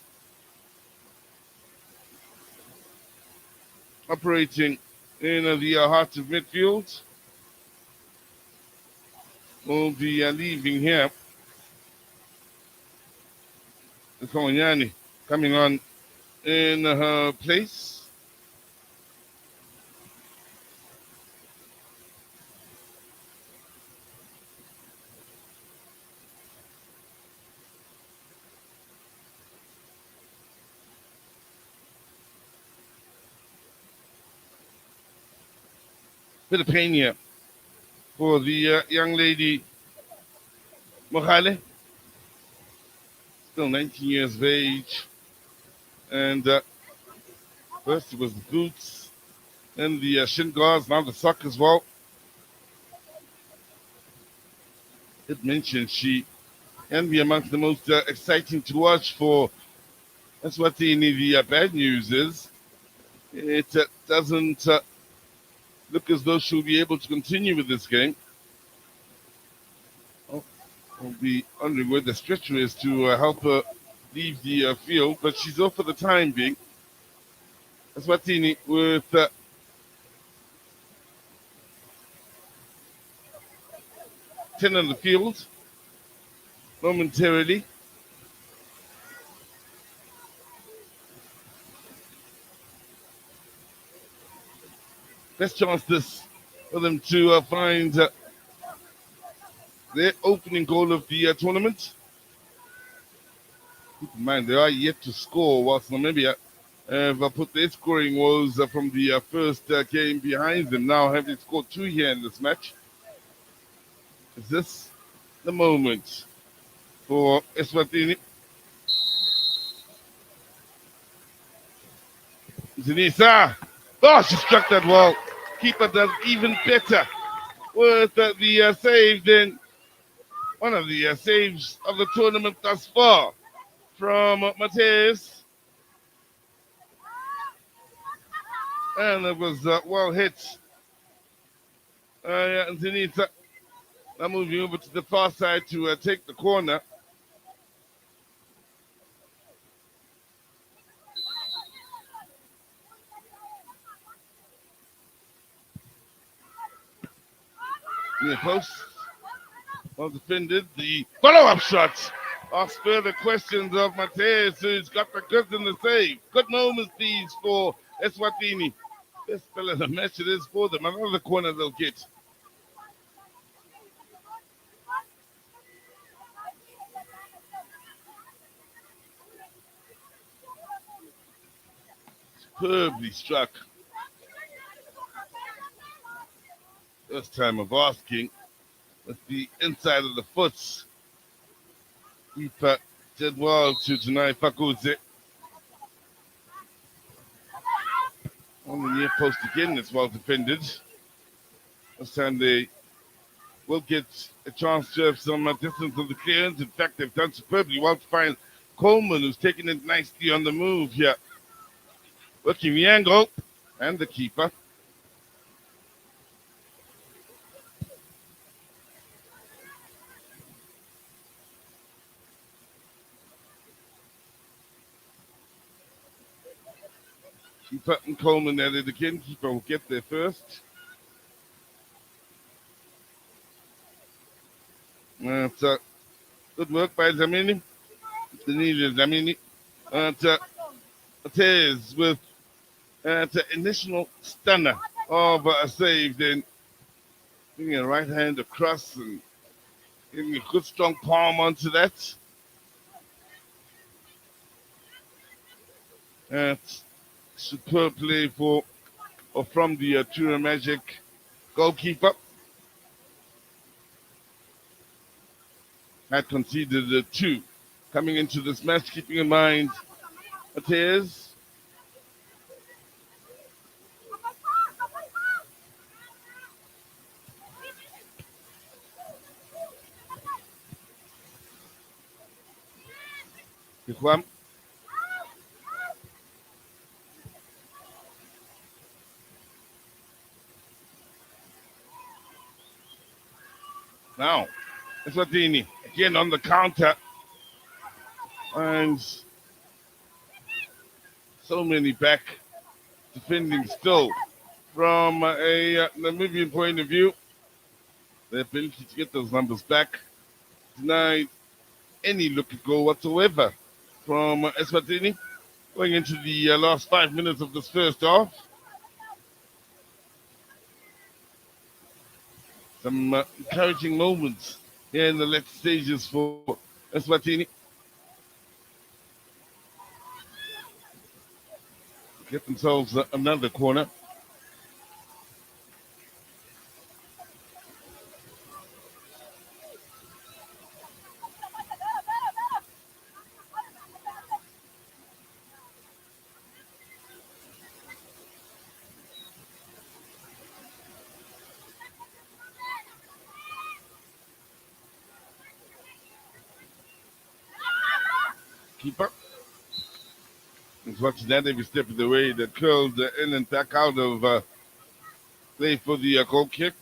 operating in the heart of midfield. Will be leaving here. Kawanyani coming on in her place. Bit of pain here for the young lady Mohale, still 19 years of age. And first it was the boots, then the shin guards, now the sock as well. It mentioned she can be amongst the most exciting to watch for Eswatini. The bad news is it doesn't look as though she'll be able to continue with this game. We'll be wondering where the stretcher is to help her leave the field, but she's off for the time being. Eswatini with 10 on the field momentarily. Best chance this for them to find their opening goal of the tournament. Keep in mind, they are yet to score, whilst Namibia have put their scoring woes from the first game behind them. Now having scored 2 here in this match. Is this the moment for Eswatini? Zinisa. Oh, she struck that well. Keeper does even better with the save than one of the saves of the tournament thus far from Mateus. And it was well hit. Zinisa now moving over to the far side to take the corner. Near post. Well defended. The follow-up shot. Asks further questions of Mateus, who's got the goods in the save. Good moments these for Eswatini. Best spell of the match it is for them. Another corner they'll get. Superbly struck. First time of asking with the inside of the foot. Keeper did well to Janai Fakuze. On the near post again, it's well defended. This time they will get a chance to have some distance of the clearance. In fact, they've done superbly well to find Coleman, who's taking it nicely on the move here. Working the angle and the keeper. Keeper and Coleman at it again. Keeper will get there first. It's good work by Zamini. Zamini. Tears with the initial stunner of a save, then bringing a right hand across and giving a good strong palm onto that. That's superb play for or from the Tura Magic goalkeeper. Had conceded 2 coming into this match, keeping in mind Mateus. Juan. Now, Eswatini again on the counter. And so many back defending still from a Namibian point of view. The ability to get those numbers back denied any look at goal whatsoever from Eswatini going into the last 5 minutes of this first half. Some encouraging moments here in the later stages for Eswatini. Get themselves another corner. Keeper is watching that every step of the way. That curled in and back out of play for the goal kick.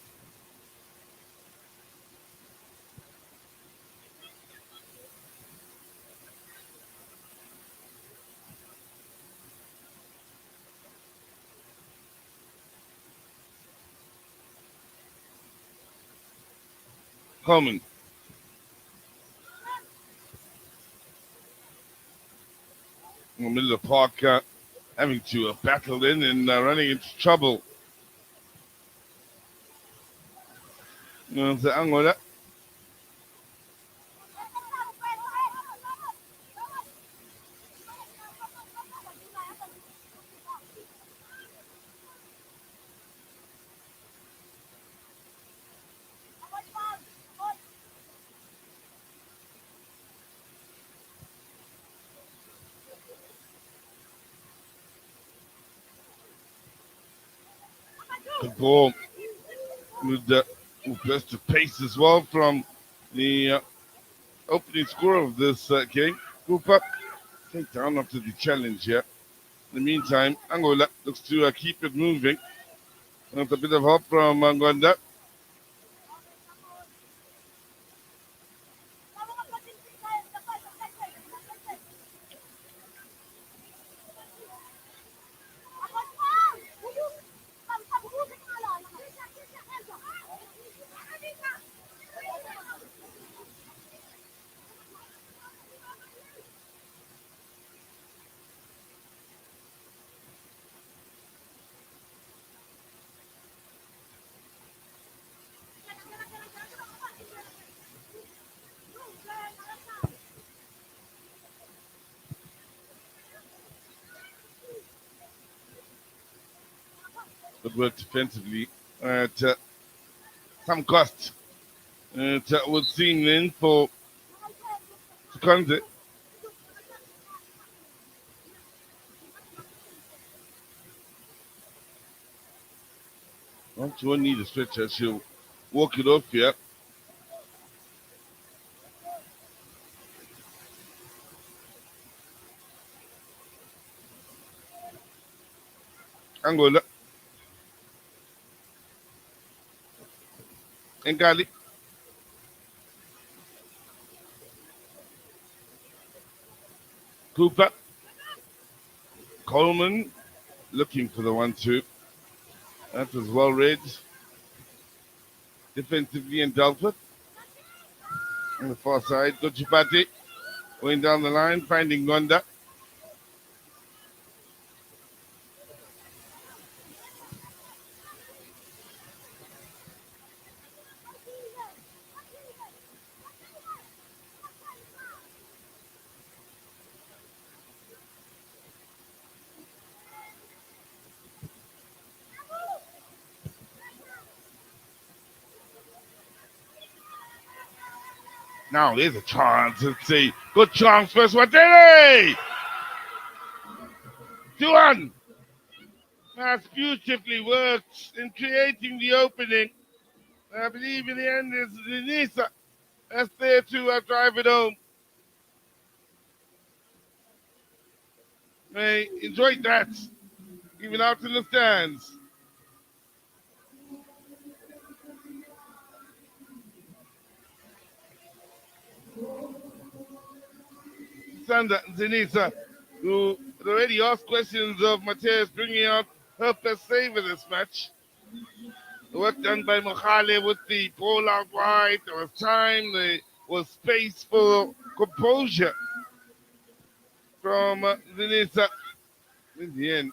Coleman. In the middle of the park, having to battle in and running into trouble. Sa Angola. Good ball with the best of pace as well from the opening scorer of this game. Cooper take down after the challenge here. In the meantime, Angola looks to keep it moving. With a bit of help from Angonda. Good work defensively at some cost. It was seen in for Seconde. Well, she won't need a stretcher. She'll walk it off here. Angola. Ngali. Cooper. Coleman looking for the 1-2. That was well read. Defensively and dealt with. On the far side, Gochipati going down the line, finding Gonda. Now there's a chance. Let's see. Good chance for Eswatini. 2-1. That's beautifully worked in creating the opening. I believe in the end it's Denisa that's there to drive it home. They enjoyed that, even out in the stands. Sandra Zenisa, who had already asked questions of Mateus bringing out her best save of this match. The work done by Mokhale with the ball out wide. There was time, there was space for composure from Zenisa. In the end,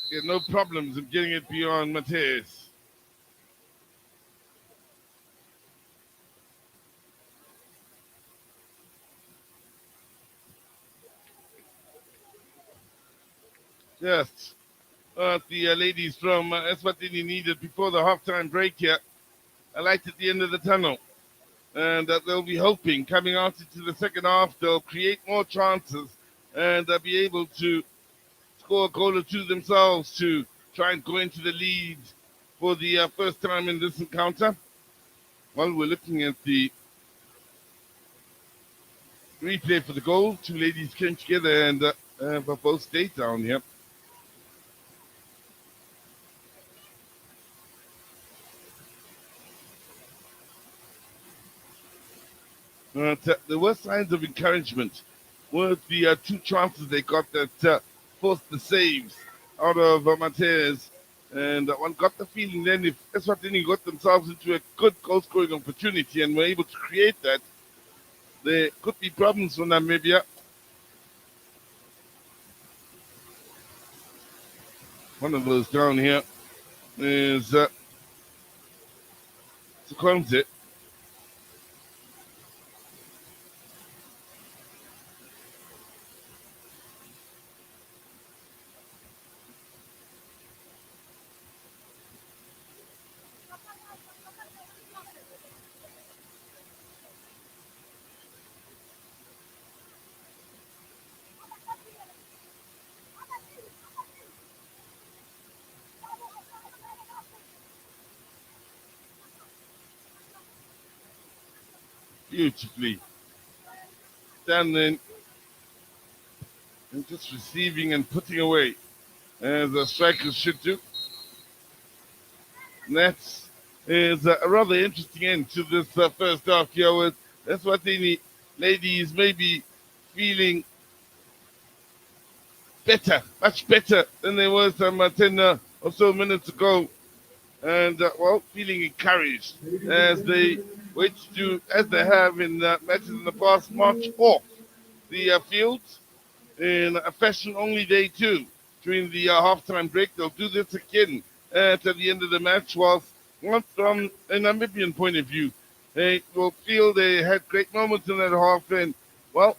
he had no problems in getting it beyond Mateus. Yes, the ladies from Eswatini needed before the halftime break here. A light at the end of the tunnel. And they'll be hoping coming out into the second half, they'll create more chances and they'll be able to score a goal or two themselves to try and go into the lead for the first time in this encounter. While we're looking at the replay for the goal, two ladies came together and both stayed down here. There were signs of encouragement with the two chances they got that forced the saves out of Mateus. And one got the feeling then if Eswatini got themselves into a good goal-scoring opportunity and were able to create that, there could be problems for Namibia. One of those down here is Seconde. beautifully. Standing and just receiving and putting away as the strikers should do. And that is a rather interesting end to this first half here with Eswatini ladies maybe feeling better, much better than they were some 10 or so minutes ago. And, feeling encouraged as they wait to do, as they have in matches in the past, march off the field in a fashion-only day too. During the halftime break, they'll do this again at the end of the match. Whilst from a Namibian point of view, they will feel they had great moments in that half, and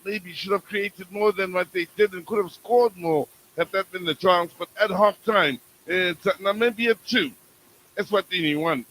maybe should have created more than what they did and could have scored more had that been the chance. But at halftime, it's Namibia 2, Eswatini 1.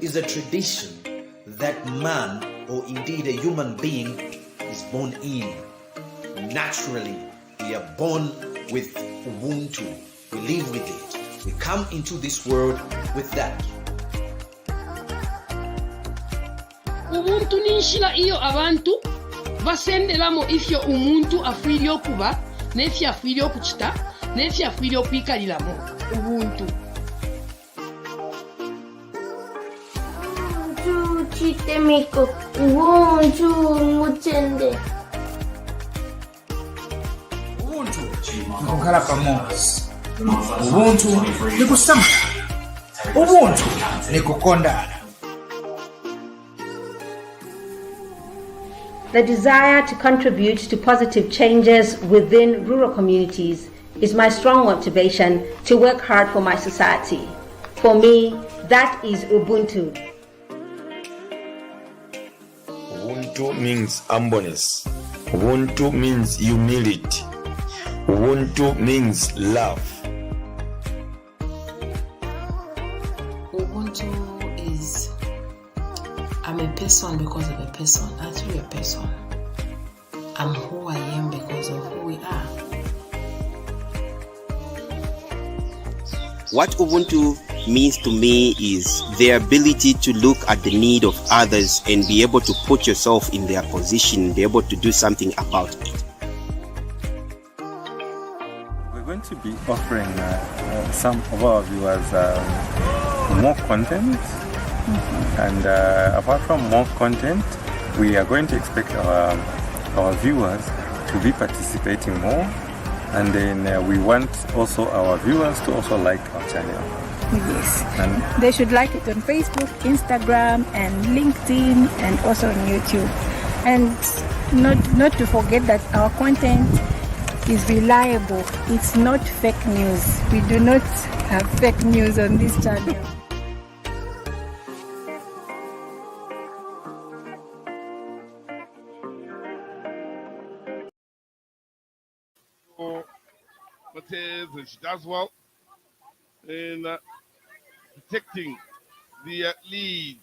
Is a tradition that man, or indeed a human being, is born in. Naturally, we are born with Ubuntu. We live with it. We come into this world with that. Ubuntu ninshila iyo abantu basendelamo ifyo umuntu afwiri okuba n'efyo afwiri okuchita n'efyo afwiri okwikaliramo ubuntu. Chitemiko, Ubuntu Mutende. Ubuntu nikukhala pamodzi. Ubuntu nikusamala. Ubuntu nikukondana. The desire to contribute to positive changes within rural communities is my strong motivation to work hard for my society. For me, that is Ubuntu. Ubuntu means humbleness. Ubuntu means humility. Ubuntu means love. Ubuntu is I'm a person because of a person. Actually a person. I'm who I am because of who we are. What Ubuntu means to me is the ability to look at the need of others and be able to put yourself in their position, be able to do something about it. We're going to be offering some of our viewers more content, and apart from more content, we are going to expect our viewers to be participating more, and then we want also our viewers to also like our channel. Yes, and they should like it on Facebook, Instagram, and LinkedIn, and also on YouTube. And not to forget that our content is reliable. It's not fake news. We do not have fake news on this channel. Matez, and she does well in protecting the lead.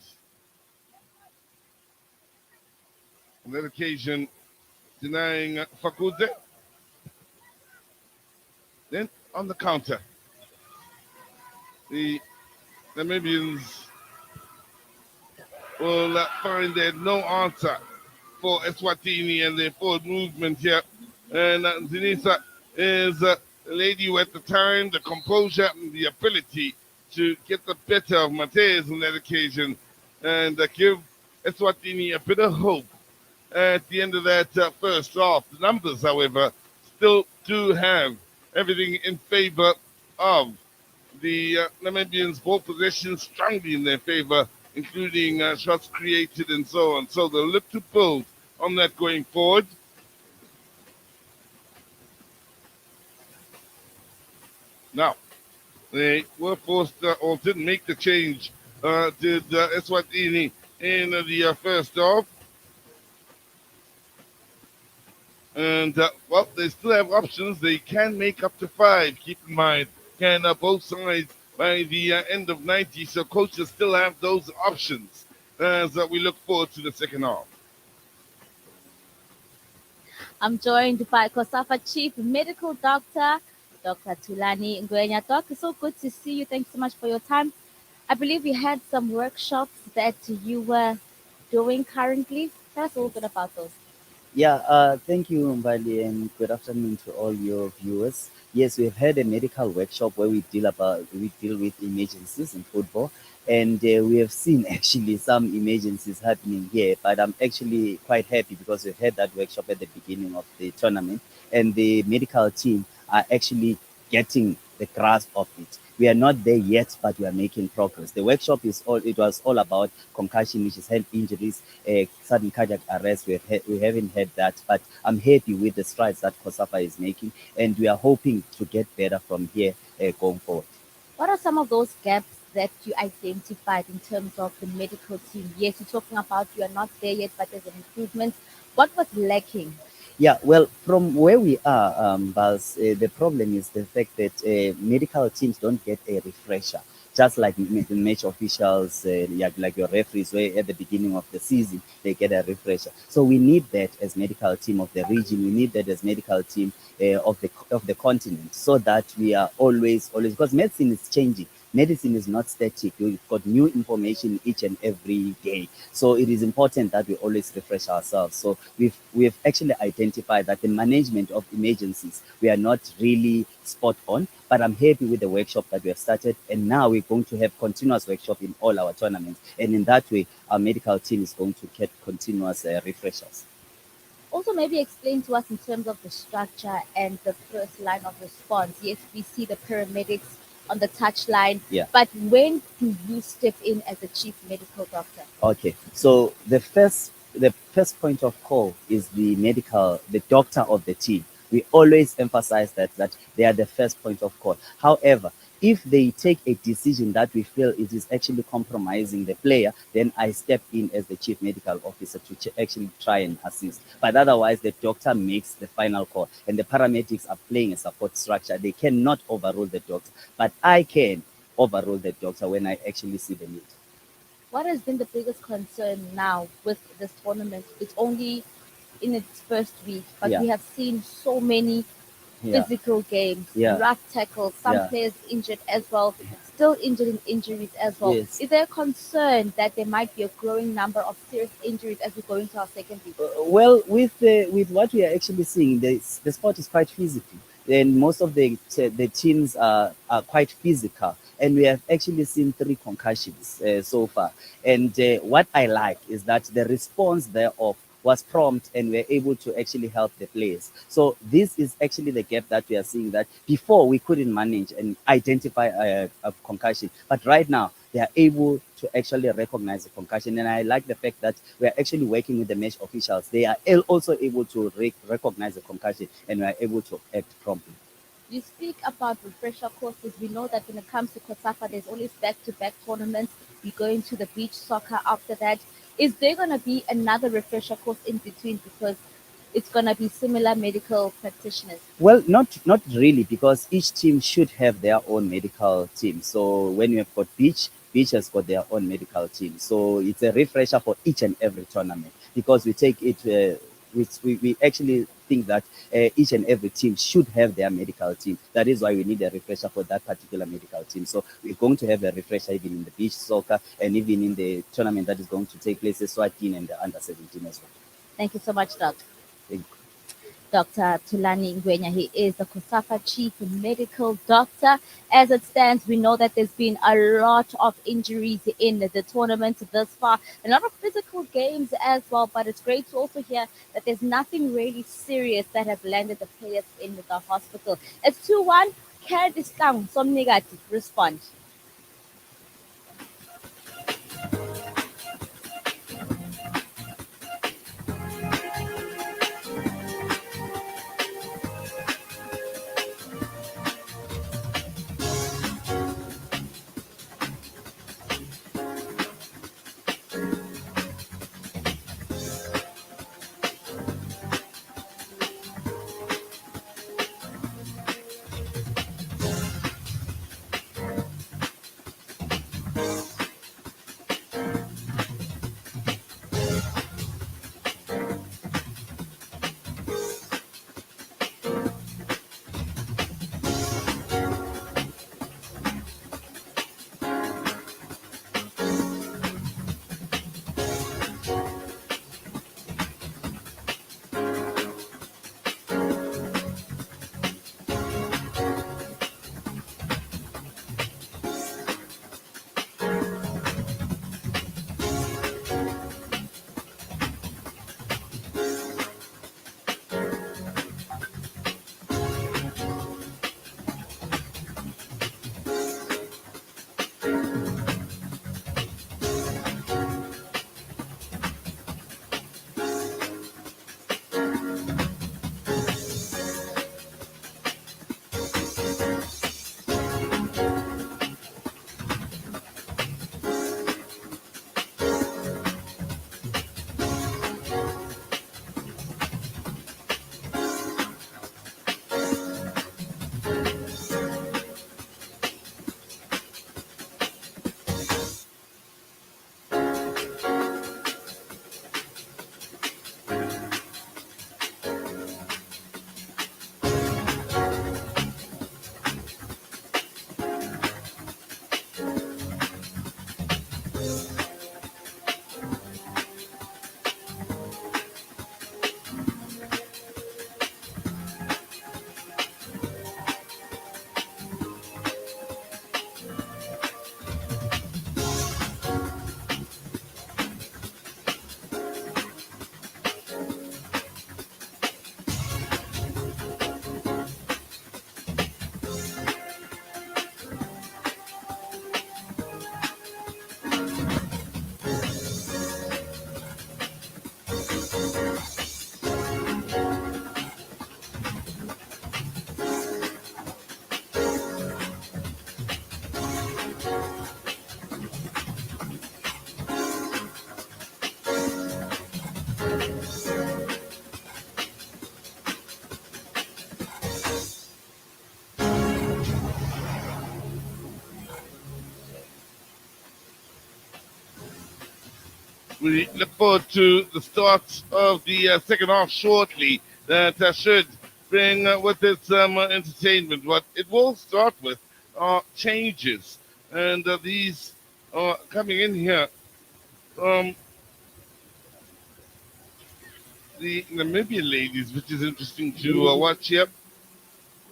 On that occasion, denying Fakude. Then on the counter, the Namibians will find there no answer for Eswatini and their forward movement here. And Zinisa is a lady who at the time, the composure and the ability to get the better of Matez on that occasion and give Eswatini a bit of hope at the end of that first half. The numbers, however, still do have everything in favor of the Namibians. Ball possession strongly in their favor, including shots created and so on. So they'll look to build on that going forward. Now, they were forced or didn't make the change, did Eswatini in the first half. And, well, they still have options. They can make up to 5. Keep in mind, can both sides by the end of 90. So coaches still have those options as we look forward to the second half. I'm joined by COSAFA Chief Medical Doctor, Dr. Thulani Ngwenya. Doc, it's so good to see you. Thanks so much for your time. I believe you had some workshops that you were doing currently. Tell us a little bit about those. Yeah, thank you, Mbali, and good afternoon to all your viewers. Yes, we've had a medical workshop where we deal with emergencies in football, and we have seen actually some emergencies happening here. But I'm actually quite happy because we've had that workshop at the beginning of the tournament, and the medical team are actually getting the grasp of it. We are not there yet, but we are making progress. The workshop was all about concussion, which is head injuries, sudden cardiac arrest. We haven't had that, but I'm happy with the strides that COSAFA is making, and we are hoping to get better from here going forward. What are some of those gaps that you identified in terms of the medical team? Yes, you're talking about you are not there yet, but there's an improvement. What was lacking? Yeah, well, from where we are, Baz, the problem is the fact that medical teams don't get a refresher, just like the match officials, like your referees, where at the beginning of the season, they get a refresher. So we need that as medical team of the region. We need that as medical team of the continent, so that we are always, because medicine is changing. Medicine is not static. We've got new information each and every day. So it is important that we always refresh ourselves. So we've actually identified that the management of emergencies, we are not really spot on, but I'm happy with the workshop that we have started. And now we're going to have continuous workshop in all our tournaments. And in that way, our medical team is going to get continuous refreshers. Also, maybe explain to us in terms of the structure and the first line of response. Yes, we see the paramedics on the touchline, but when do you step in as a chief medical doctor? Okay, so the first point of call is the doctor of the team. We always emphasize that they are the first point of call. However, if they take a decision that we feel it is actually compromising the player, then I step in as the chief medical officer to actually try and assist. But otherwise, the doctor makes the final call, and the paramedics are playing a support structure. They cannot overrule the doctor, but I can overrule the doctor when I actually see the need. What has been the biggest concern now with this tournament? It's only in its first week, but we have seen so many physical games, rough tackles, some players injured as well. still injured in injuries as well. Yes. Is there a concern that there might be a growing number of serious injuries as we go into our second week? Well, with what we are actually seeing, the sport is quite physical, and most of the teams are quite physical, and we have actually seen 3 concussions so far. And what I like is that the response thereof was prompt, and we're able to actually help the players. So this is actually the gap that we are seeing, that before we couldn't manage and identify a concussion, but right now they are able to actually recognize the concussion. And I like the fact that we are actually working with the match officials. They are also able to recognize the concussion, and we are able to act promptly. You speak about refresher courses. We know that when it comes to COSAFA, there's always back-to-back tournaments. We go into the beach soccer after that. Is there going to be another refresher course in between, because it's going to be similar medical practitioners? Well, not really, because each team should have their own medical team. So when you have got Beach has got their own medical team. So it's a refresher for each and every tournament, because we take it, we actually think that each and every team should have their medical team. That is why we need a refresher for that particular medical team. So we're going to have a refresher even in the beach soccer, and even in the tournament that is going to take place in Eswatini and the under 17 as well. Thank you so much, Doctor. Thank you. Dr. Thulani Ngwenya, he is the COSAFA Chief Medical Doctor. As it stands, we know that there's been a lot of injuries in the tournament thus far, a lot of physical games as well, but it's great to also hear that there's nothing really serious that has landed the players in the hospital. It's 2-1, Candice Kang, Somnigati, respond. We look forward to the start of the second half shortly. That should bring with it some entertainment. What it will start with are changes And these are coming in here from the Namibian ladies, which is interesting to watch here.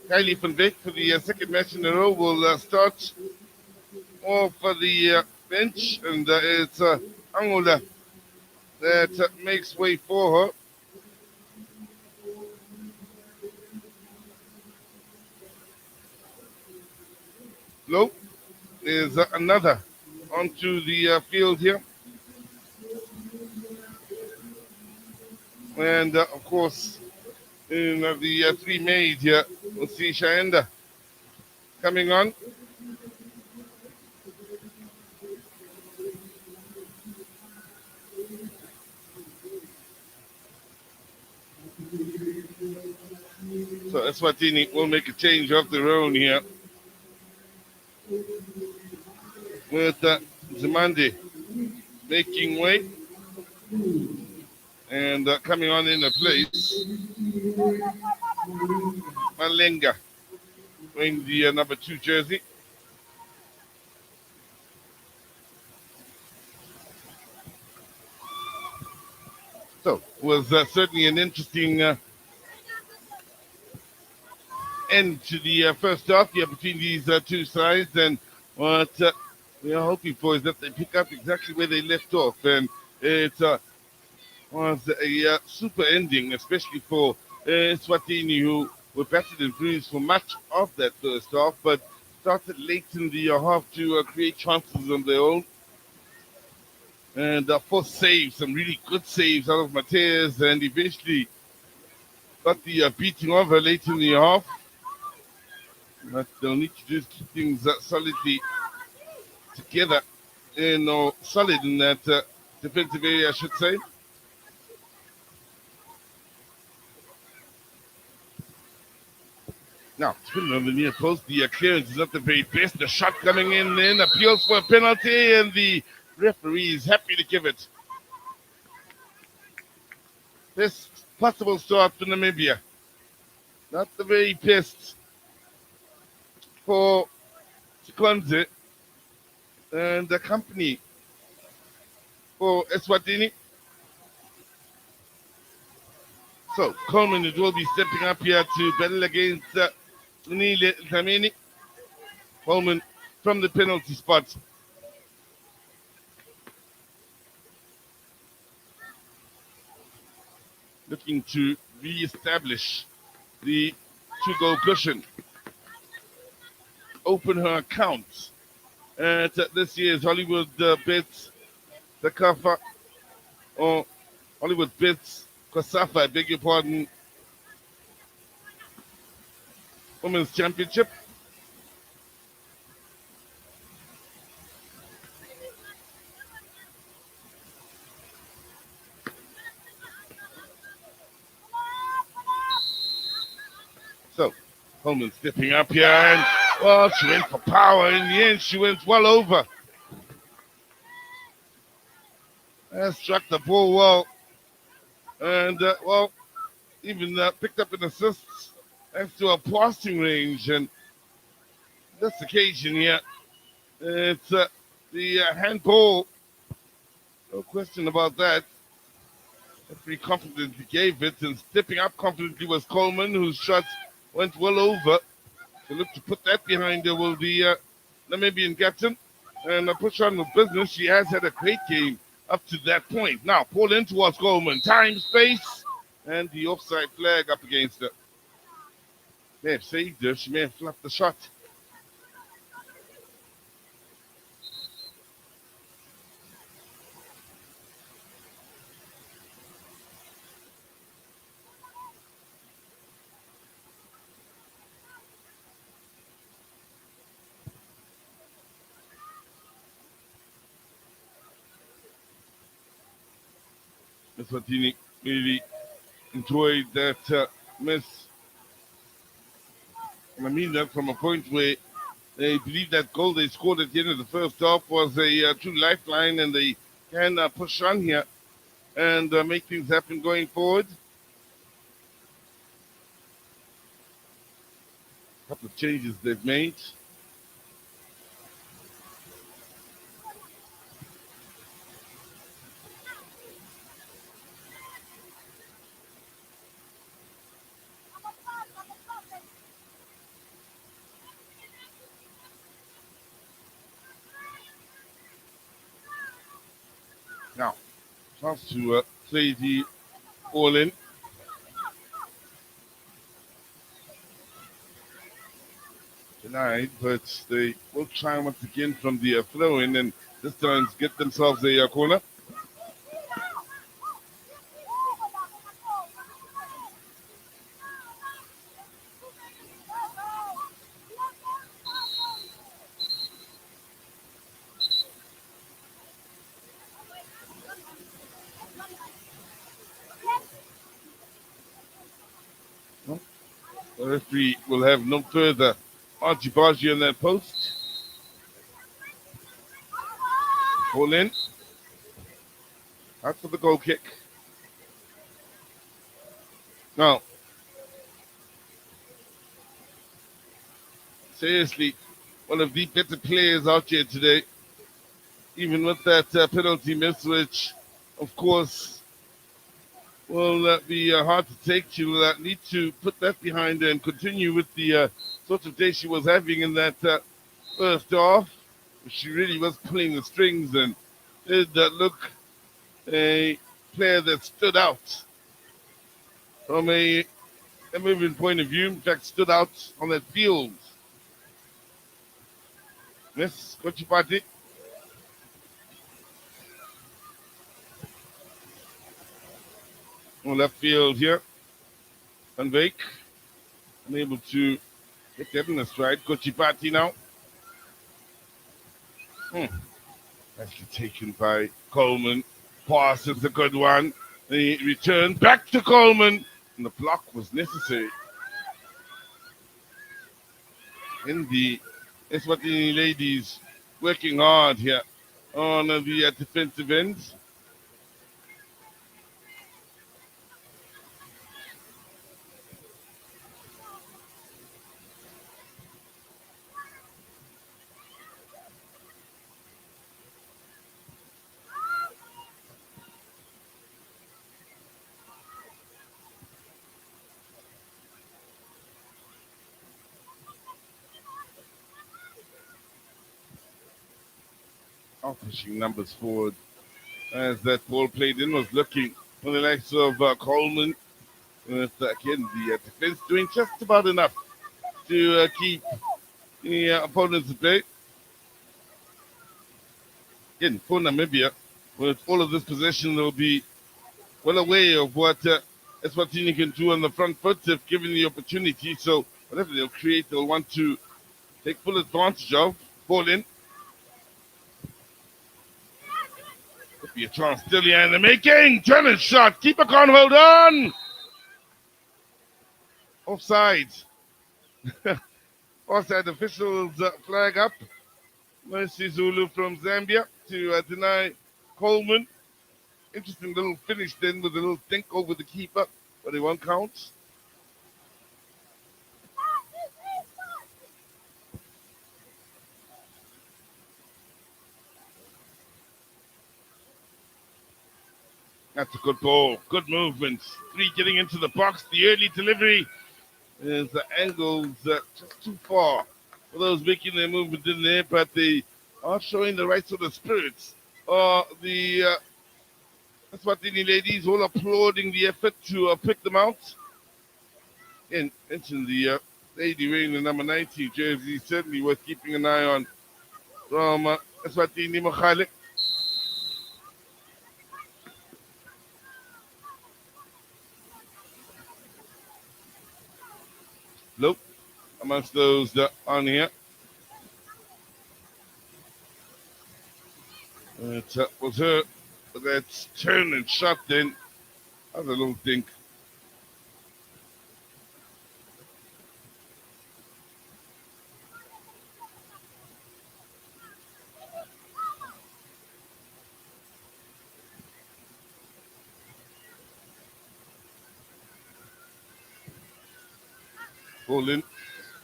Kylie van Beek for the second match in a row will start off for the bench, and it's Angola that makes way for her. Low is another onto the field here. And of course, in the three made here, we'll see Shaenda coming on. So Eswatini will make a change of their own here with Zamandi making way and coming on in the place. Malenga wearing the number 2 jersey. So it was certainly an interesting end to the first half here between these two sides, and what we are hoping for is that they pick up exactly where they left off, and it was a super ending, especially for Eswatini, who were battered and bruised for much of that first half, but started late in the half to create chances on their own. And forced saves, some really good saves out of Mateus, and eventually got the beating of her late in the half. But they'll need to just keep things solidly together, solid in that defensive area, I should say. Now, spinning on the near post, the clearance is not the very best. The shot coming in appeals for a penalty, and the referee is happy to give it. Best possible start to Namibia. Not the very best for Chikonze and the company for Eswatini. So Coleman will be stepping up here to battle against Nile Dlamini. Coleman from the penalty spot. Looking to re-establish the 2-goal cushion. Open her account at this year's Hollywood Bets COSAFA, or Hollywood Bets COSAFA, I beg your pardon, Women's Championship. So, Coleman stepping up here, and well, she went for power. In the end, she went well over. And struck the ball well. And, well, even picked up an assist thanks to a passing range. And this occasion here, it's the handball. No question about that. Pretty confidently gave it, and stepping up confidently was Coleman, whose shot went well over. So look to put that behind her will the Namibian captain. And push on with business. She has had a great game up to that point. Now, pull in towards Coleman. Time, space, and the offside flag up against her. May have saved her. She may have fluffed the shot. Eswatini really enjoyed that miss. I mean that from a point where they believe that goal they scored at the end of the first half was a true lifeline, and they can push on here and make things happen going forward. A couple of changes they've made. Now, chance to play the ball in. Denied, but they will try once again from the throw in and this time get themselves a corner. The referee will have no further argy-bargy on that post. Ball in. Out for the goal kick. Now, seriously, one of the better players out here today, even with that penalty miss, which, of course, will be hard to take. She will need to put that behind her and continue with the sort of day she was having in that first half. She really was pulling the strings and did look a player that stood out from a moving point of view. In fact, stood out on that field. Yes, Kochipati. On left field here. Van Beek unable to get that in the stride. Kochipati now. Nicely taken by Coleman. Pass is a good one. The return back to Coleman. And the block was necessary. In the Eswatini ladies working hard here on the defensive end. Pushing numbers forward as that ball played in was looking for the likes of Coleman. With again the defense doing just about enough to keep the opponents at bay. Again, for Namibia, with all of this possession, they'll be well aware of what Eswatini can do on the front foot if given the opportunity. So whatever they'll create, they'll want to take full advantage of. Ball in. Could be a chance still here in the making. Turner's shot. Keeper can't hold on. Offside. Offside officials flag up. Mercy Zulu from Zambia to deny Coleman. Interesting little finish then with a little think over the keeper, but it won't count. That's a good ball. Good movement. Three getting into the box. The early delivery is the angles just too far for those making their movement in there, but they are showing the right sort of spirits. The Eswatini ladies all applauding the effort to pick them out. And mention the lady wearing the number 90 jersey, certainly worth keeping an eye on from Eswatini Mokhale. Nope, amongst those that on here. It was her that turn and shot then. I don't think. Bowling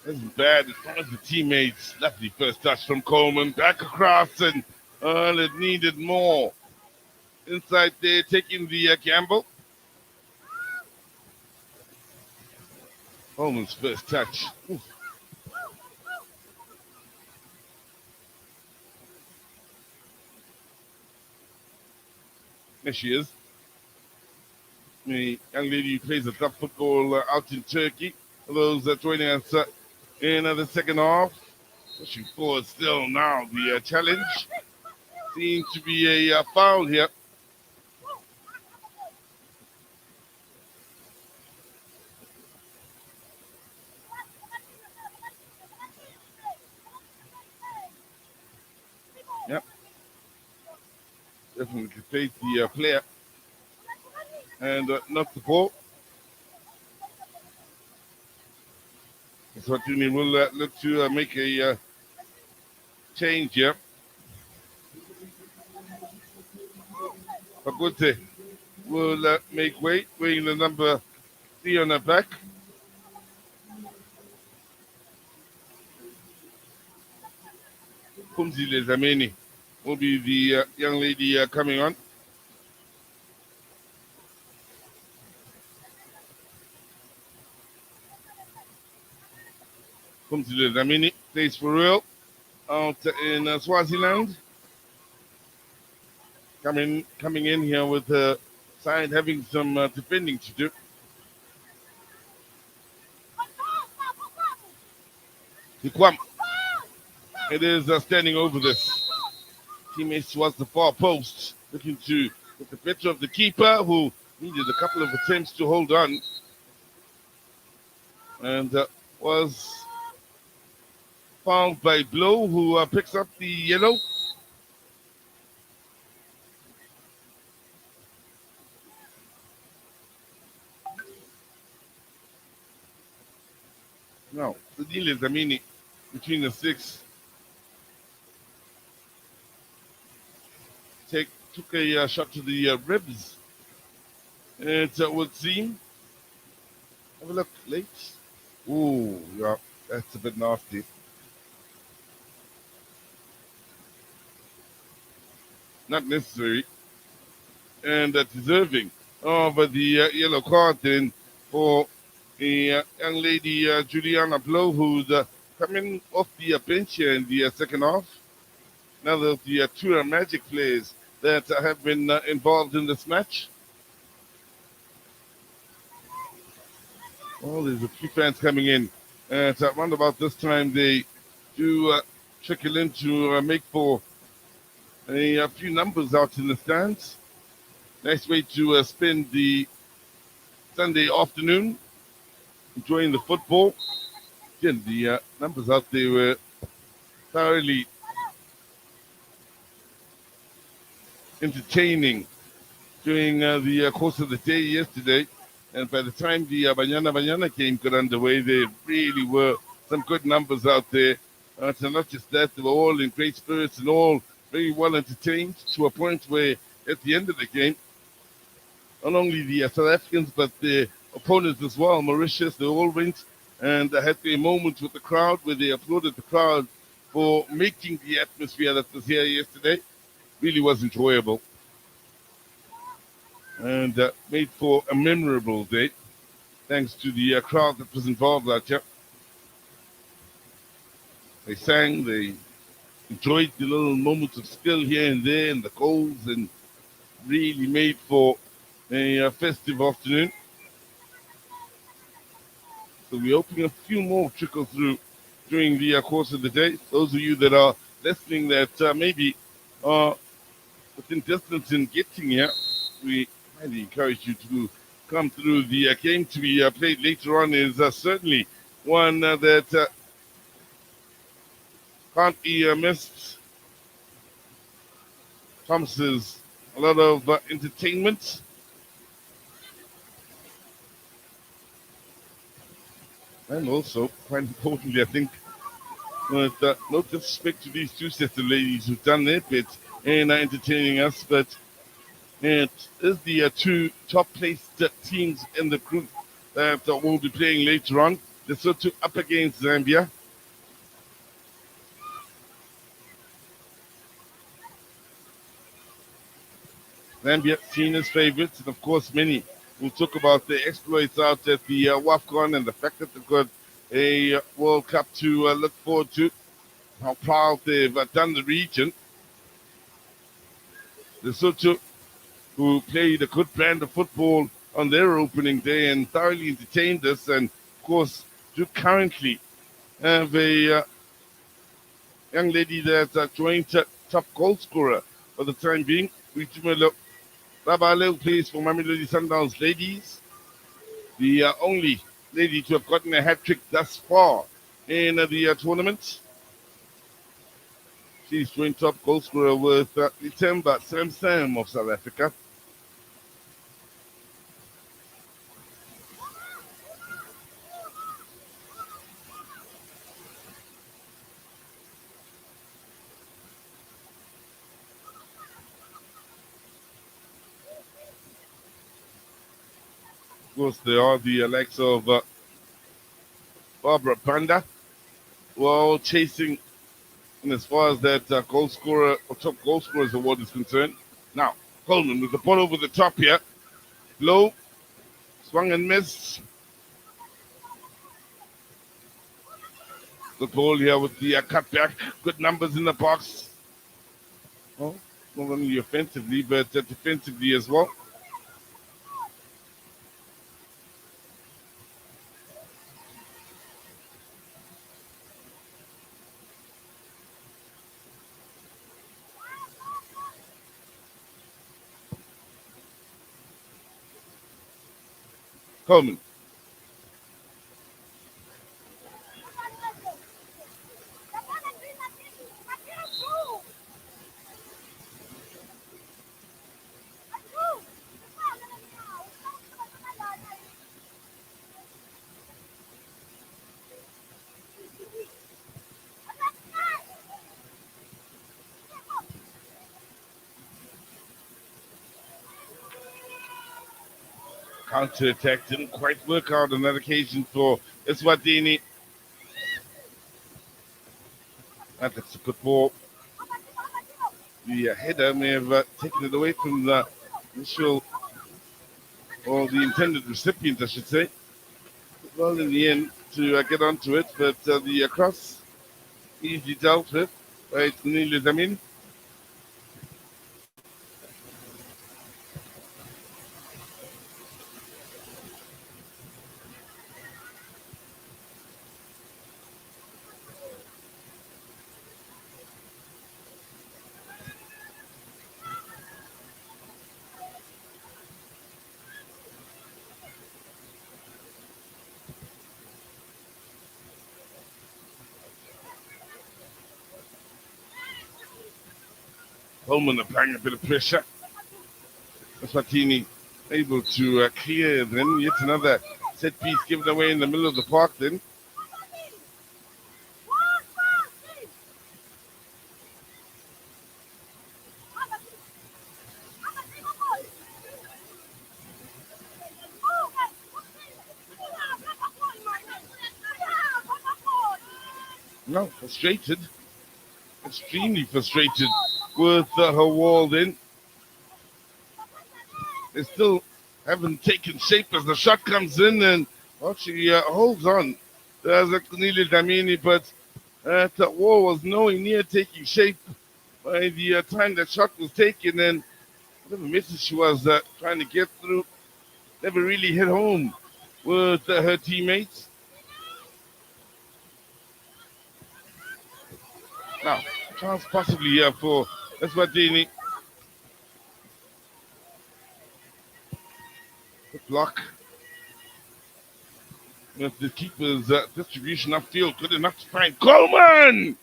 isn't bad as far as the teammates. Lovely first touch from Coleman. Back across and it needed more. Inside there, taking the gamble. Coleman's first touch. Oof. There she is. The young lady who plays the club football out in Turkey. For those joining us in the second half. Pushing forward still now. The challenge seems to be a foul here. Yep. Definitely face the player. And not the ball. Eswatini will look to make a change here. Pagote will make way, wearing the number 3 on her back. Kumzile Zameni will be the young lady coming on. Kumzile Zameni plays for real out in Swaziland. Coming in here with her side having some defending to do. Ikwam. It is standing over this. Teammates towards the far post, looking to get the better of the keeper, who needed a couple of attempts to hold on, and was fouled by Blow, who picks up the yellow. Now, the deal is Zamini between the six. Took a shot to the ribs. It would seem. Have a look, late. Ooh, yeah, that's a bit nasty. Not necessary. And deserving of the yellow card then for the young lady Juliana Blow, who's coming off the bench here in the second half. Now the two Magic players that have been involved in this match. Well, there's a few fans coming in. At around about this time, they do trickle in to make for a few numbers out in the stands. Nice way to spend the Sunday afternoon, enjoying the football. Again, the numbers out there were thoroughly entertaining during the course of the day yesterday. And by the time the Banyana game got underway, there really were some good numbers out there. So not just that, they were all in great spirits and all very well entertained, to a point where at the end of the game, not only the South Africans, but the opponents as well, Mauritius, they all went and had their moment with the crowd where they applauded the crowd for making the atmosphere that was here yesterday. Really was enjoyable. And made for a memorable day, thanks to the crowd that was involved out here. They sang, they enjoyed the little moments of skill here and there and the goals, and really made for a festive afternoon. So we're hoping a few more trickle through during the course of the day. Those of you that are listening that maybe are within distance in getting here, we highly encourage you to come through. The game to be played later on is certainly one that can't be missed. Promises a lot of entertainment. And also, quite importantly, I think, no disrespect to these two sets of ladies who've done their bit in entertaining us, but it is the two top-placed teams in the group that will be playing later on. Lesotho up against Zambia. Zambia seen as favorites, and of course many will talk about the exploits out at the WAFCON and the fact that they've got a World Cup to look forward to, how proud they've done the region. Lesotho who played a good brand of football on their opening day and thoroughly entertained us, and of course do currently have a young lady that joined top goal scorer for the time being, Witumelo Babale, who plays for Mamelodi Sundowns ladies, the only lady to have gotten a hat-trick thus far in the tournament. She's joined top goal scorer with Litemba Sam of South Africa. Of course, there are the likes of Barbara Banda, who are all chasing in as far as that goal scorer or top goal scorers award is concerned. Now, Coleman with the ball over the top here. Low, swung and missed. Good ball here with the cutback. Good numbers in the box. Well, not only offensively, but defensively as well. Coleman. Counter-attack didn't quite work out on that occasion for Eswatini. That's a good ball. The header may have taken it away from the initial, or the intended recipient, I should say. Well, in the end, to get onto it, but the cross easily dealt with by Nile Zamin. Coleman applying a bit of pressure. Eswatini able to clear them. Yet another set piece given away in the middle of the park then. No, frustrated. Extremely frustrated with her wall then. They still haven't taken shape as the shot comes in, and well, she holds on. There's a Nile Damini, but that wall was nowhere near taking shape by the time that shot was taken, and whatever message she was trying to get through never really hit home with her teammates. Now, chance possibly here for Eswatini. Good block. With the keeper's distribution upfield, good enough to find Coleman!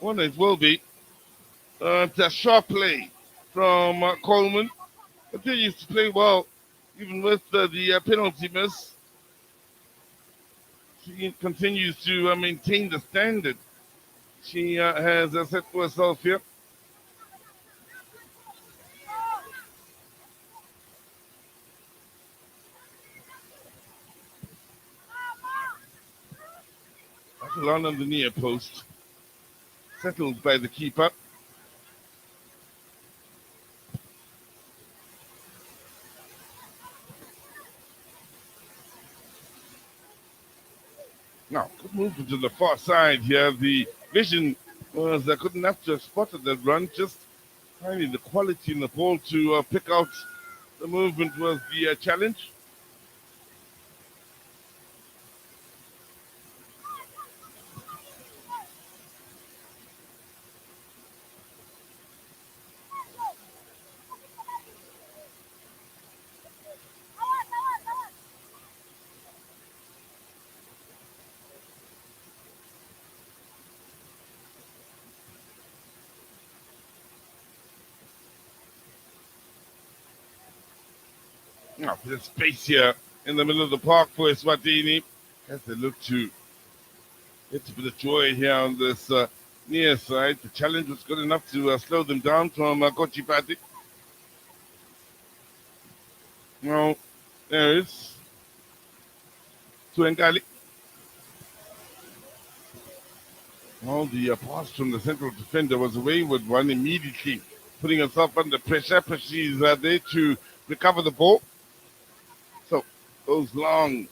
Well, it will be. It's a sharp play from Coleman. Continues to play well, even with the penalty miss. She continues to maintain the standard she has set for herself here. Battle on the near post. Settled by the keeper. Now, good movement to the far side here. The vision was good enough to have spotted that run. Just finding the quality in the ball to pick out the movement was the challenge. Now, there's space here in the middle of the park for Eswatini as they look to get a bit of joy here on this near side. The challenge was good enough to slow them down from Kochipati. Now, there is Tuengali. Well, the pass from the central defender was a wayward one, immediately putting herself under pressure, but she's there to recover the ball. So, goes long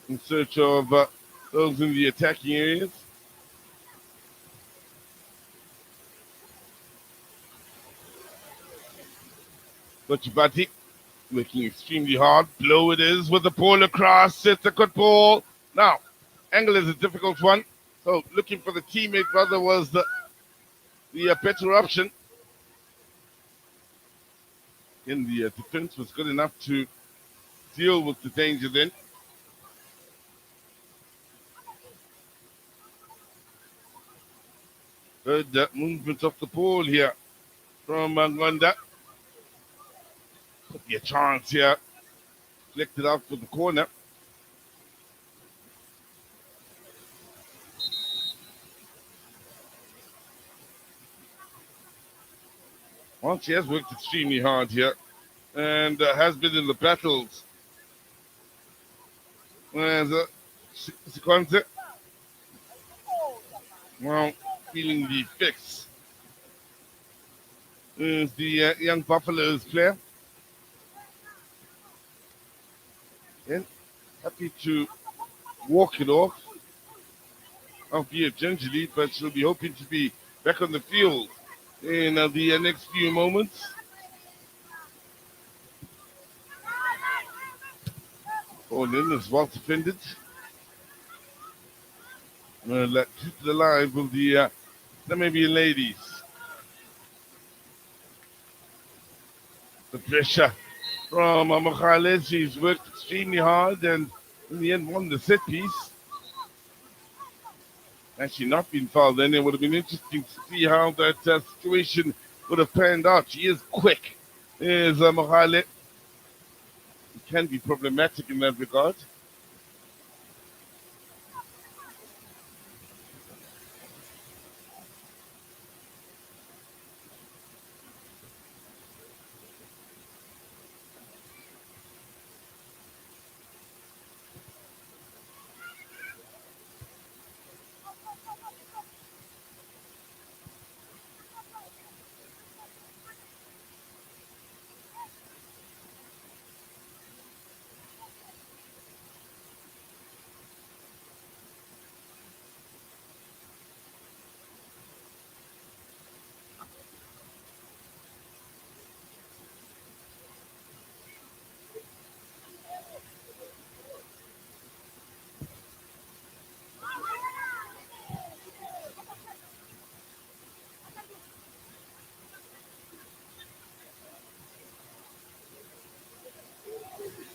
in search of those in the attacking areas. Kochipati working extremely hard. Blow it is with the ball across. It's a good ball. Now, angle is a difficult one. So looking for the teammate rather was the better option. In the defense was good enough to deal with the danger then. Good movement of the ball here from Ngwanda. Could be a chance here. Flicked out for the corner. Well, she has worked extremely hard here and has been in the battles. As Sequenza, well, feeling the effects. Is the young Buffaloes player. And happy to walk it off, albeit gingerly, but she'll be hoping to be back on the field in the next few moments. Lynn is well defended. Let keep it alive with the Namibian ladies. The pressure from Mokhale. She's worked extremely hard and in the end won the set piece. Had she not been fouled, then it would have been interesting to see how that situation would have panned out. She is quick, is Mokhale. It can be problematic in that regard.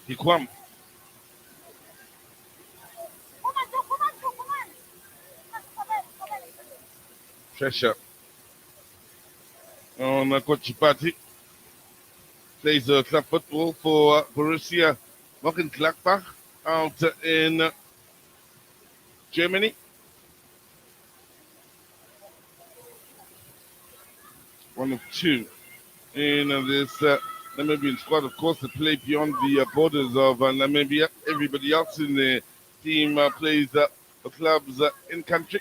Hikwam. Pressure on Kochipati. Plays club football for Borussia Mönchengladbach out in Germany. One of two in this Namibian squad, of course, that play beyond the borders of Namibia. Everybody else in the team plays for clubs in country.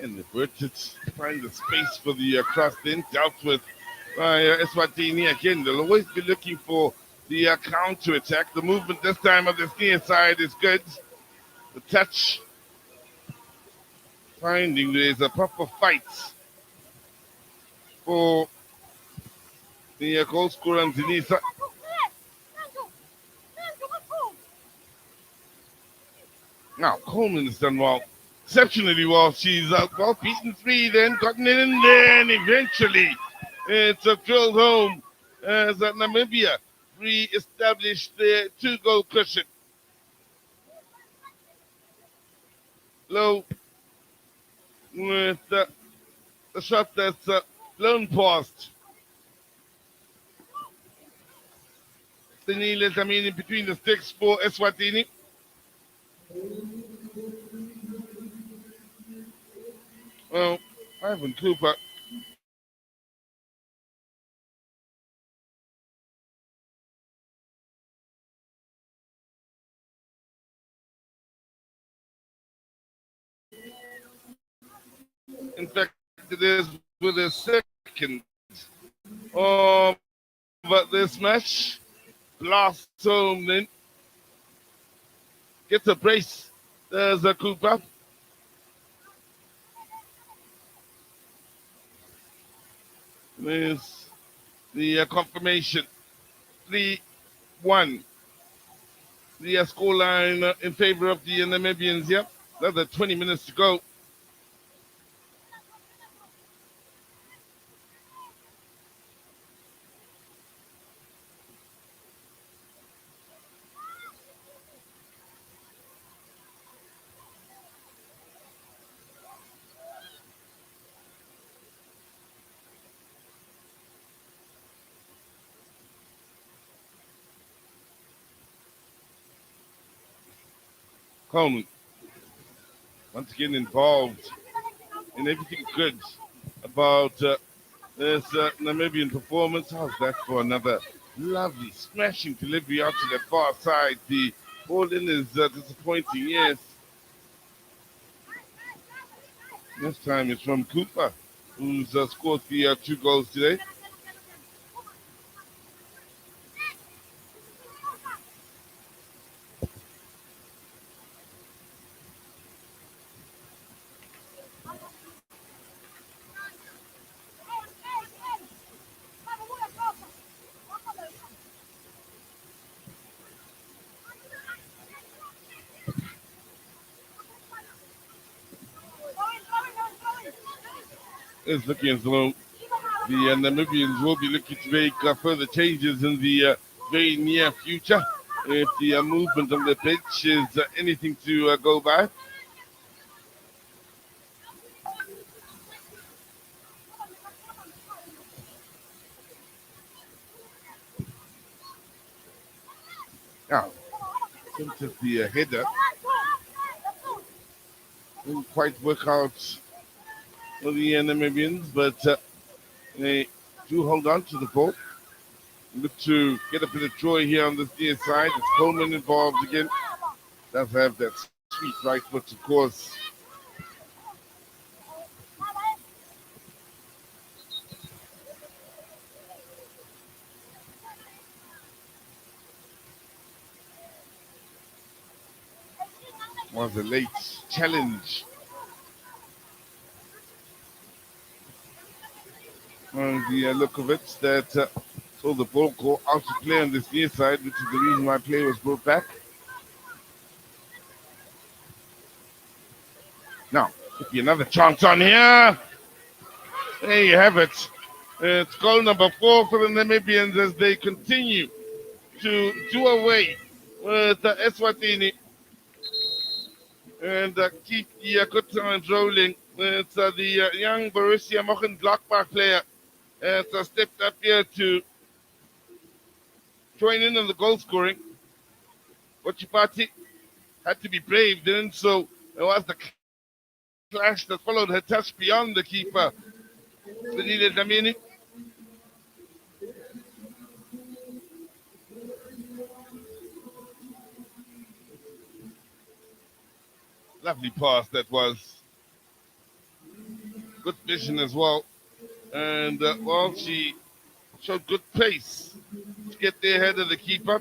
And the Brits find the space for the cross then, dealt with by Eswatini. Again, they'll always be looking for the counter attack. The movement this time of the near side is good. The touch, finding there's a proper fight for the goal scorer and Zinisa. Now, Coleman has done well, exceptionally well. She's well beaten three, then gotten it in there, and eventually it's drilled home as Namibia re-established their two-goal cushion. Low with the shot that's blown past. Danila Zamini in between the sticks for Eswatini. Well, Ivan Cooper. In fact, it is with a second of this match. Blast home then. Gets a brace. There's a Cooper. There's the confirmation. 3-1. The scoreline in favor of the Namibians here. Another 20 minutes to go. Coleman, once again involved in everything good about this Namibian performance. How's that for another lovely smashing delivery out to the far side? The ball in is disappointing, yes. This time it's from Cooper, who's scored the 2 goals today. It's looking as though the Namibians will be looking to make further changes in the very near future. If the movement on the pitch is anything to go by. Now, since it's the header, didn't quite work out for the Namibians, but they do hold on to the ball. Look to get a bit of joy here on this near side. It's Coleman involved again. Does have that sweet right foot, of course. Was a late challenge on the look of it, that saw the ball go out of play on this near side, which is the reason why play was brought back. Now, could be another chance on here. There you have it. It's goal number 4 for the Namibians as they continue to do away with Eswatini and keep the good times rolling. It's the young Borussia Mönchengladbach player has stepped up here to join in on the goal scoring. Ochipati had to be brave, didn't so? There was the clash that followed her touch beyond the keeper, Danila Damini. Lovely pass that was. good vision as well. And, well, she showed good pace to get there ahead of the keeper.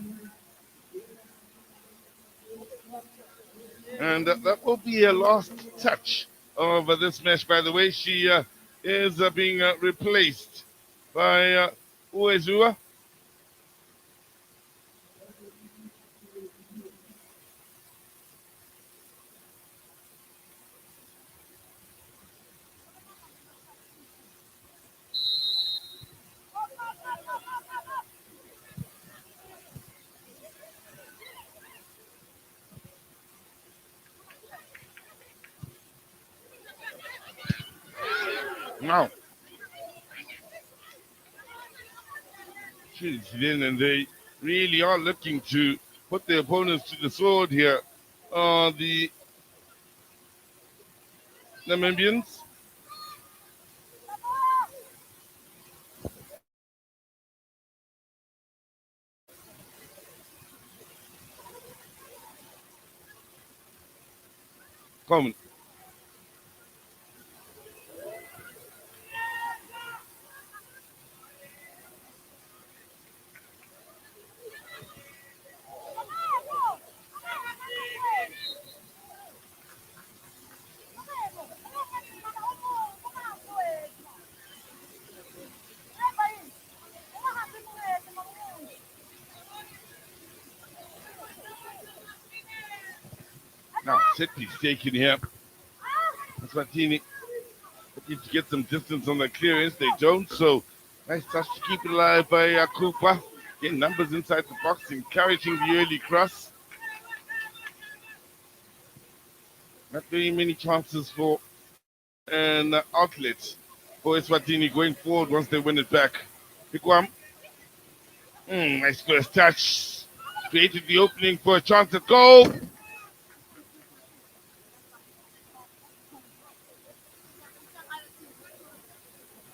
And that will be a last touch of this match, by the way. She is being replaced by Uezua. Now, she's in, and they really are looking to put their opponents to the sword here. The Namibians. Coleman. Now, set piece taken here. Eswatini looking to get some distance on the clearance. They don't, so nice touch to keep it alive by Cooper. Getting numbers inside the box, encouraging the early cross. Not very many chances for an outlet for Eswatini going forward once they win it back. Pikwam. Nice first touch. Created the opening for a chance at goal.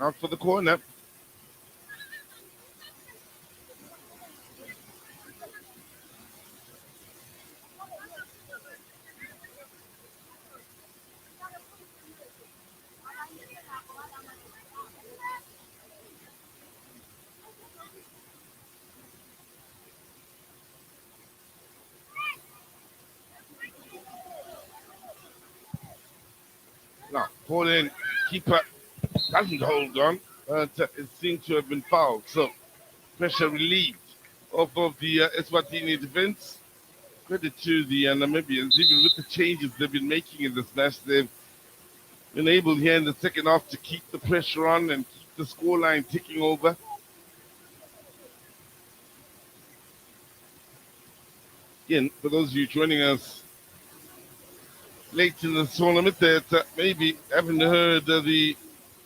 Out for the corner. Now, pull in, keeper doesn't hold on, but it seems to have been fouled. So, pressure relieved off of the Eswatini defense. Credit to the Namibians, even with the changes they've been making in this match, they've been able here in the second half to keep the pressure on and keep the scoreline ticking over. Again, for those of you joining us late in the tournament that maybe haven't heard the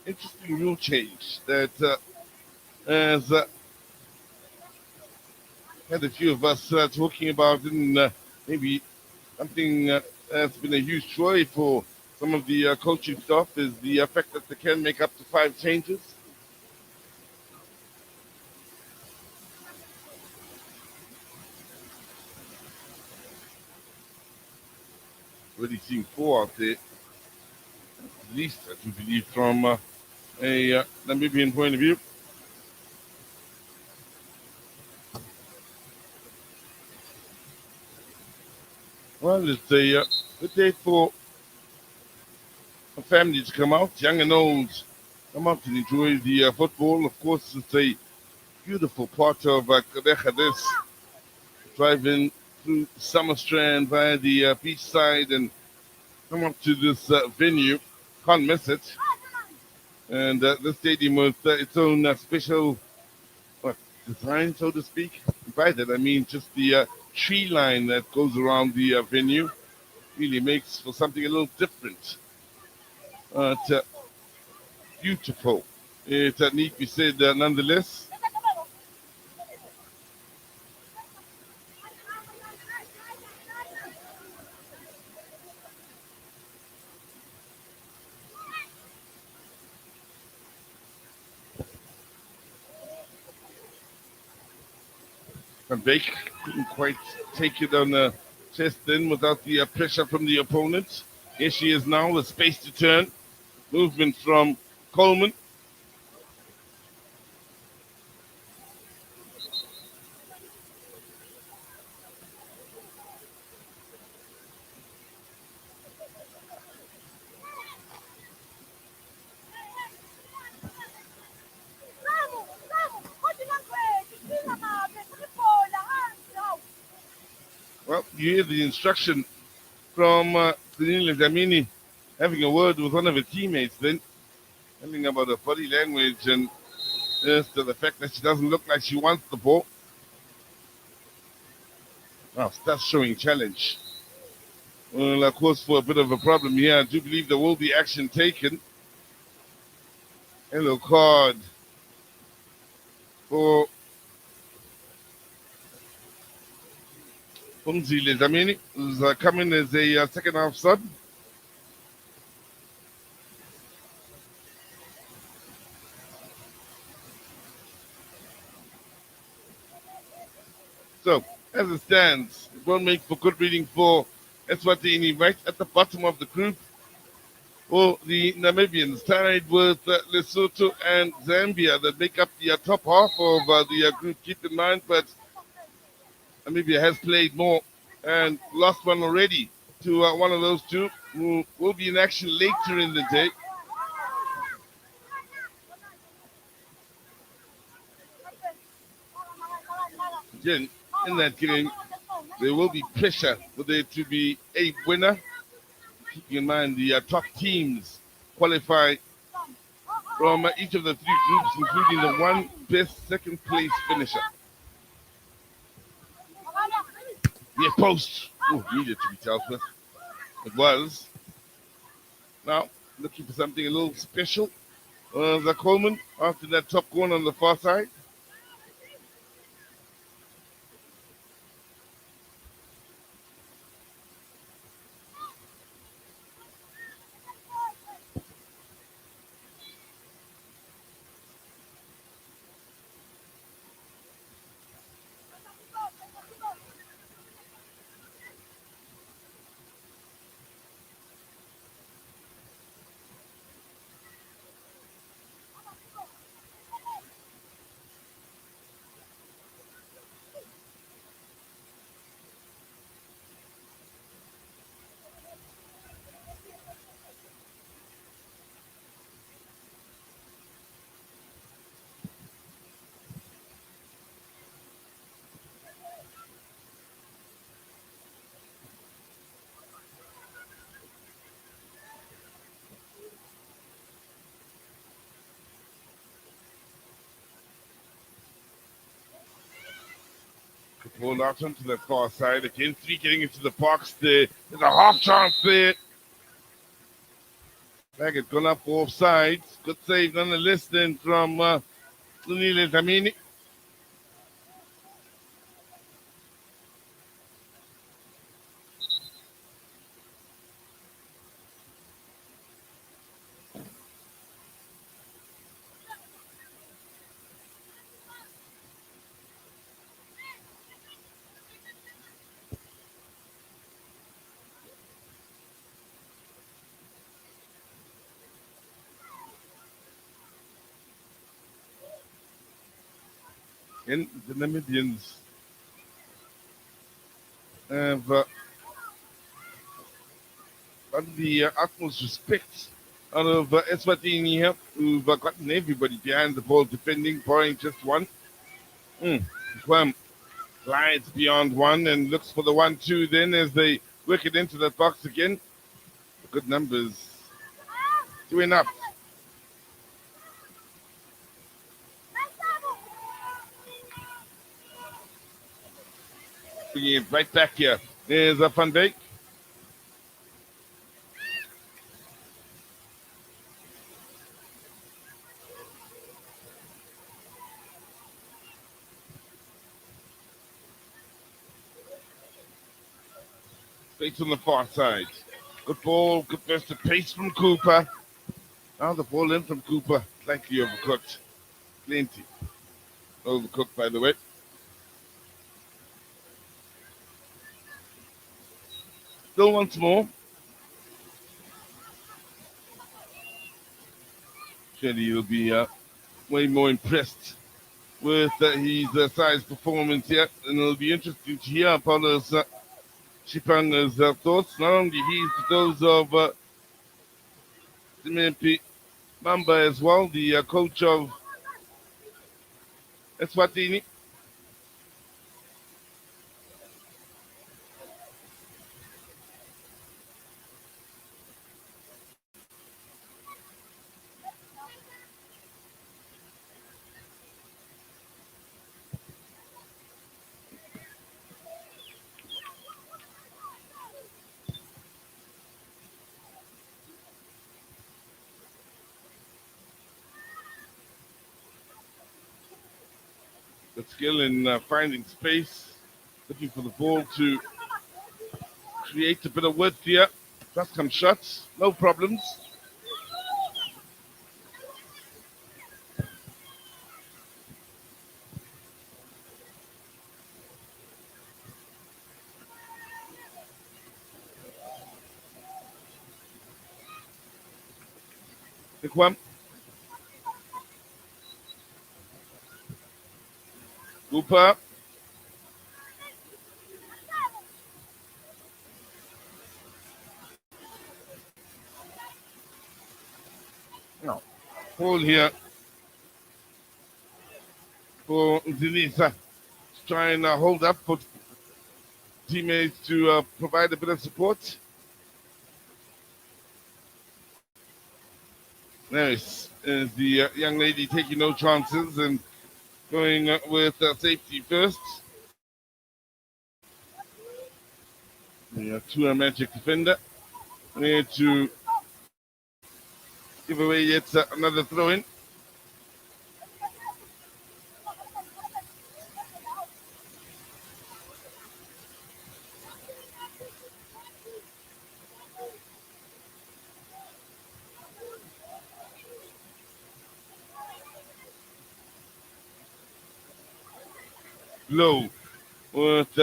interesting rule change that has had a few of us talking about, and maybe something that's been a huge joy for some of the coaching staff is the fact that they can make up to 5 changes. Already seeing 4 out there, at least, I do believe, from a Namibian point of view. Well, it's a good day for a family to come out, young and old, come out and enjoy the football. Of course, it's a beautiful part of Kabeja, this, driving through Summerstrand via the beach side and come up to this venue. Can't miss it. And the stadium with its own special design, so to speak. By that, I mean just the tree line that goes around the venue. Really makes for something a little different. Beautiful. It need to be said nonetheless. Van Beek couldn't quite take it on the chest then without the pressure from the opponent. Here she is now with space to turn. movement from Coleman. Well, you hear the instruction from Danilo Damini having a word with one of his teammates then, telling about her body language and as to the fact that she doesn't look like she wants the ball. Now, starts showing challenge. Well, of course, for a bit of a problem here, I do believe there will be action taken. Yellow card for Umzile Damini, who's coming as a second half sub. So, as it stands, it won't make for good reading for Eswatini right at the bottom of the group. For the Namibians, tied with Lesotho and Zambia that make up the top half of the group. Keep in mind, but Namibia has played more and lost one already to one of those two who will be in action later in the day. Again, in that game, there will be pressure for there to be a winner. Keeping in mind the top teams qualify from each of the three groups, including the one best second place finisher. Near post. Oh, needed to be dealt with. It was. Now, looking for something a little special. The Coleman after that top corner on the far side. Pulled out onto the far side. Again, three getting into the box there. There's a half chance there. Flag had gone up for offside. Good save nonetheless then from Lunile Damini. And the Namibians have got the utmost respect out of Eswatini here, who've gotten everybody behind the ball defending, barring just one. Quam glides beyond one and looks for the 1-2 then as they work it into the box again. Good numbers. Two enough. Bringing it right back here. There's a Van Dijk. Straight on the far side. Good ball, good burst of pace from Cooper. Now the ball in from Cooper. Slightly overcooked. Plenty. Overcooked, by the way. Still once more. Surely you'll be way more impressed with his size performance here, and it'll be interesting to hear Paulo's Chipanga's thoughts, not only his, but those of Dimempi Mamba as well, the coach of Eswatini. The skill in finding space, looking for the ball to create a bit of width here. Just some shots, no problems. Big one. Cooper. No. Hold here for Zinisa to try and hold up for teammates to provide a bit of support. Nice. Is the young lady taking no chances and going with safety first. The two magic defender. There to give away yet another throw in. Low with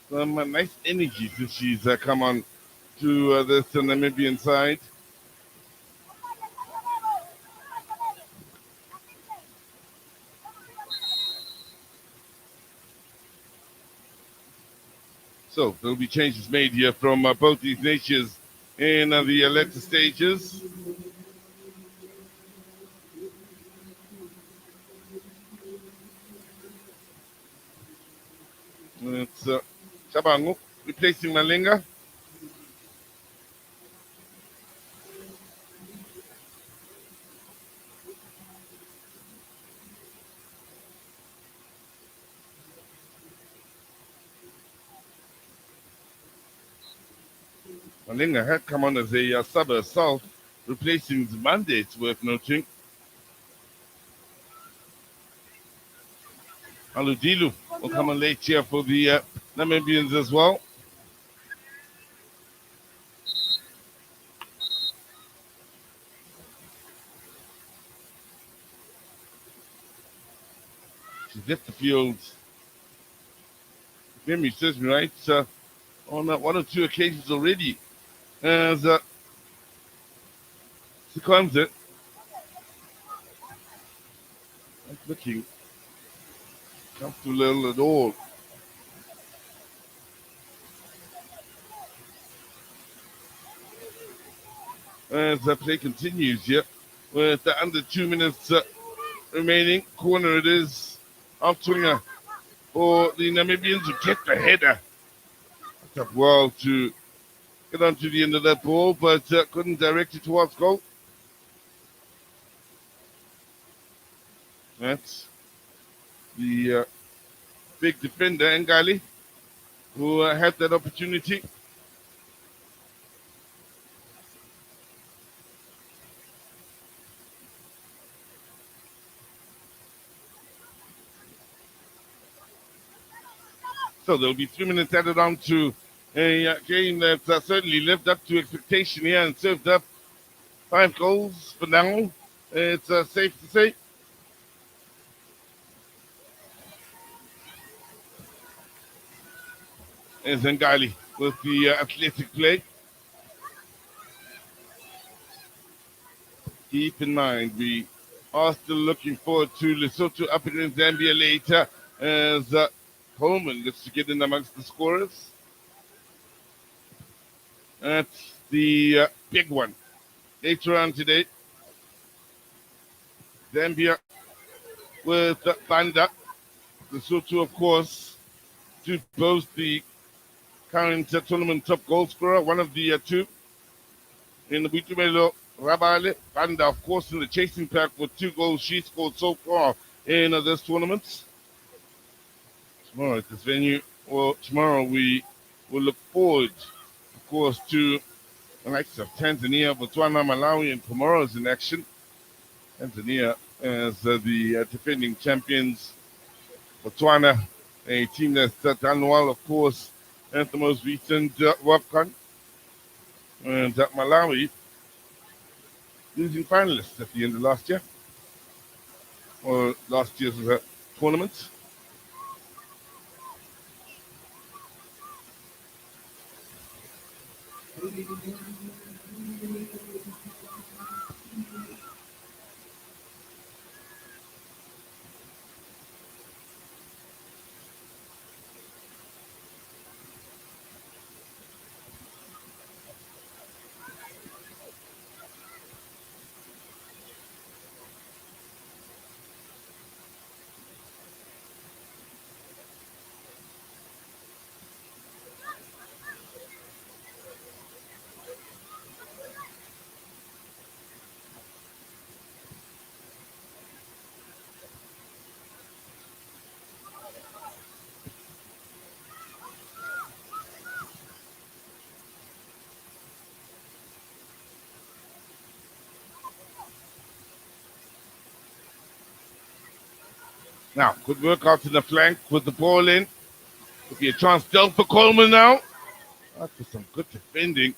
some nice energy since she's come on to this Namibian side. So there'll be changes made here from both these nations in the later stages. It's Chabangu replacing Malinga. Malinga had come on as a sub herself, replacing Zimande, it's worth noting. Aludilu will come on late here for the Namibians as well. She's left the field, if memory serves me right, on one or two occasions already. As succumbs it. Not looking comfortable at all. As the play continues here, with under 2 minutes remaining. Corner it is, off swinger for the Namibians who get the header. Tough well to get onto the end of that ball, but couldn't direct it towards goal. That's the big defender, Ngali, who had that opportunity. So there'll be 3 minutes added on to a game that certainly lived up to expectation here and served up 5 goals for now. It's safe to say. There's Ngali with the athletic play. keep in mind we are still looking forward to Lesotho up against Zambia later as Coleman looks to get in amongst the scorers. That's the big one. Later on today, Zambia with Banda. Lesotho, of course, to boast the current tournament top goal scorer, one of the two. In the Butumelo Rabale, Banda, of course, in the chasing pack with 2 goals she scored so far in this tournament. Tomorrow at this venue, well, tomorrow we will look forward, of course, to the likes of Tanzania, Botswana, Malawi, and Comoros in action. Tanzania as the defending champions. Botswana, a team that's done well, of course, at the most recent WAFCON. And Malawi, losing finalists at the end of last year, or last year's tournament. Now, good work out to the flank with the ball in. Could be a chance still for Coleman now. After some good defending.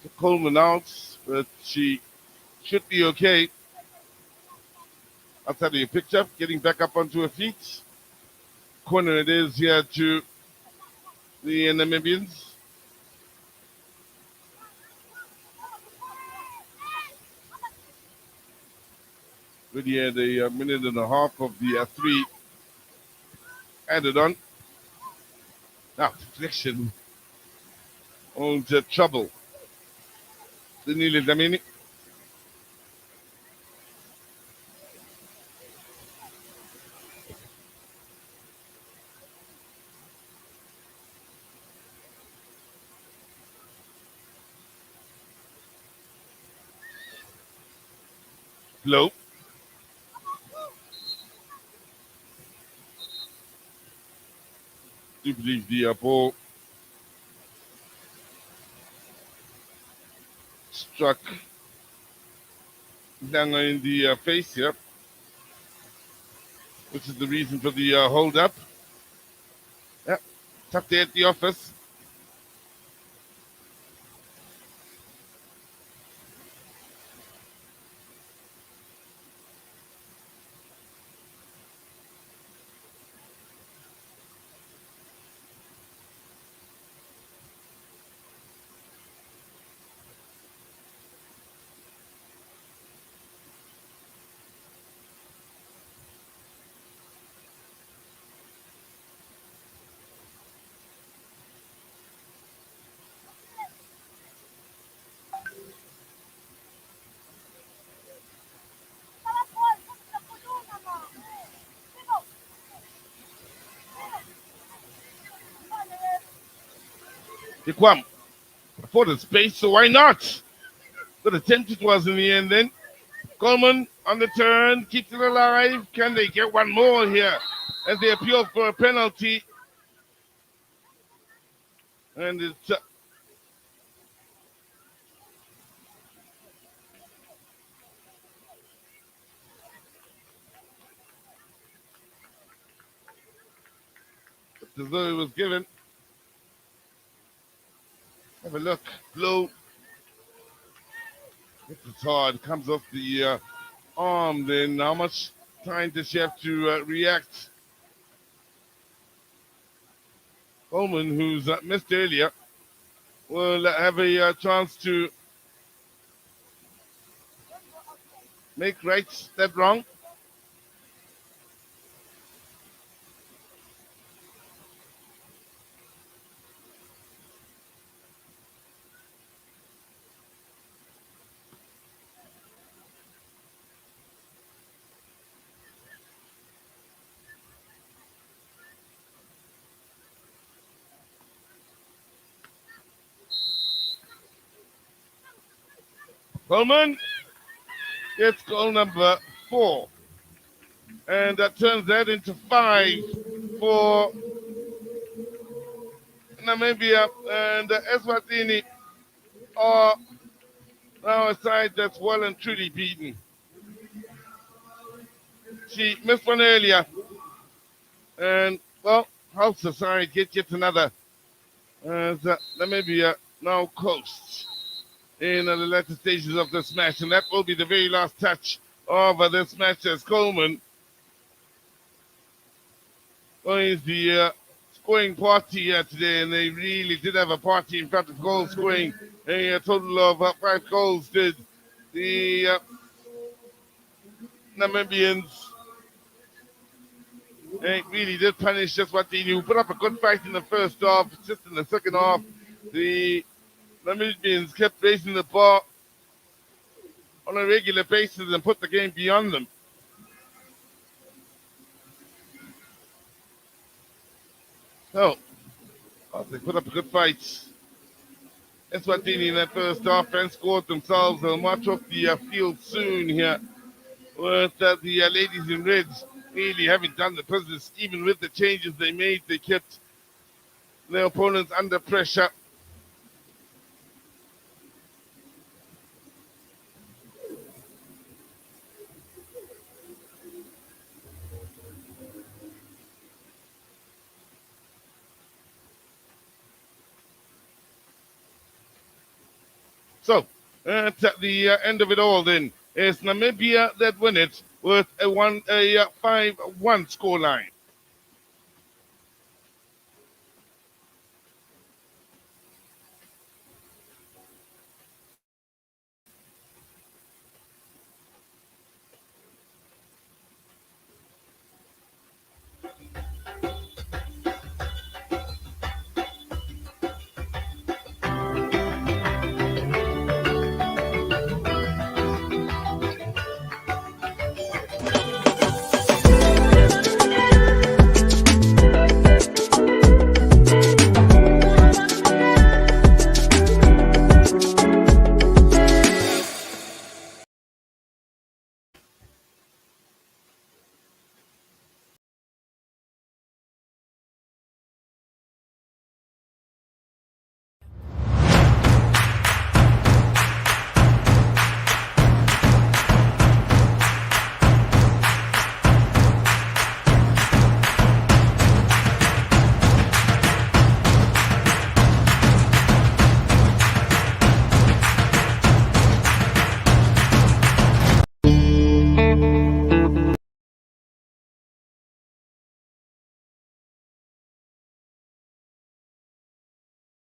Took Coleman out, but she should be okay. Outside of your picture, getting back up onto her feet. Corner it is here to the Namibians. Really had a minute and a half of the 3 added on. Now, deflection on the trouble. Danilo Damini. Low. Do believe the ball struck Danga in the face here, which is the reason for the hold up. Yeah, tough day at the office. Dequam for the space, so why not? Good attempt it was in the end then. Coleman on the turn, keeps it alive. Can they get one more here as they appeal for a penalty? And it's as though it was given. Have a look. Low. It's hard. Comes off the arm. Then how much time does she have to react? Coleman, who's missed earlier, will have a chance to make right that wrong. Coleman gets goal number 4. And that turns that into 5 for Namibia. And Eswatini are now a side that's well and truly beaten. She missed one earlier. And, well, helps the side get yet another. As Namibia now coasts in the latter stages of this match. And that will be the very last touch of this match as Coleman is the scoring party here today, and they really did have a party in front of goal scoring. A total of 5 goals did the Namibians. They really did punish just what they knew. Put up a good fight in the first half. Just in the second half, the Namibians kept raising the bar on a regular basis and put the game beyond them. So, they put up a good fight. Eswatini in that first half and scored themselves. They'll march off the field soon here with the ladies in red really having done the business. Even with the changes they made, they kept their opponents under pressure. So, at the end of it all then, it's Namibia that win it with a 5-1 scoreline.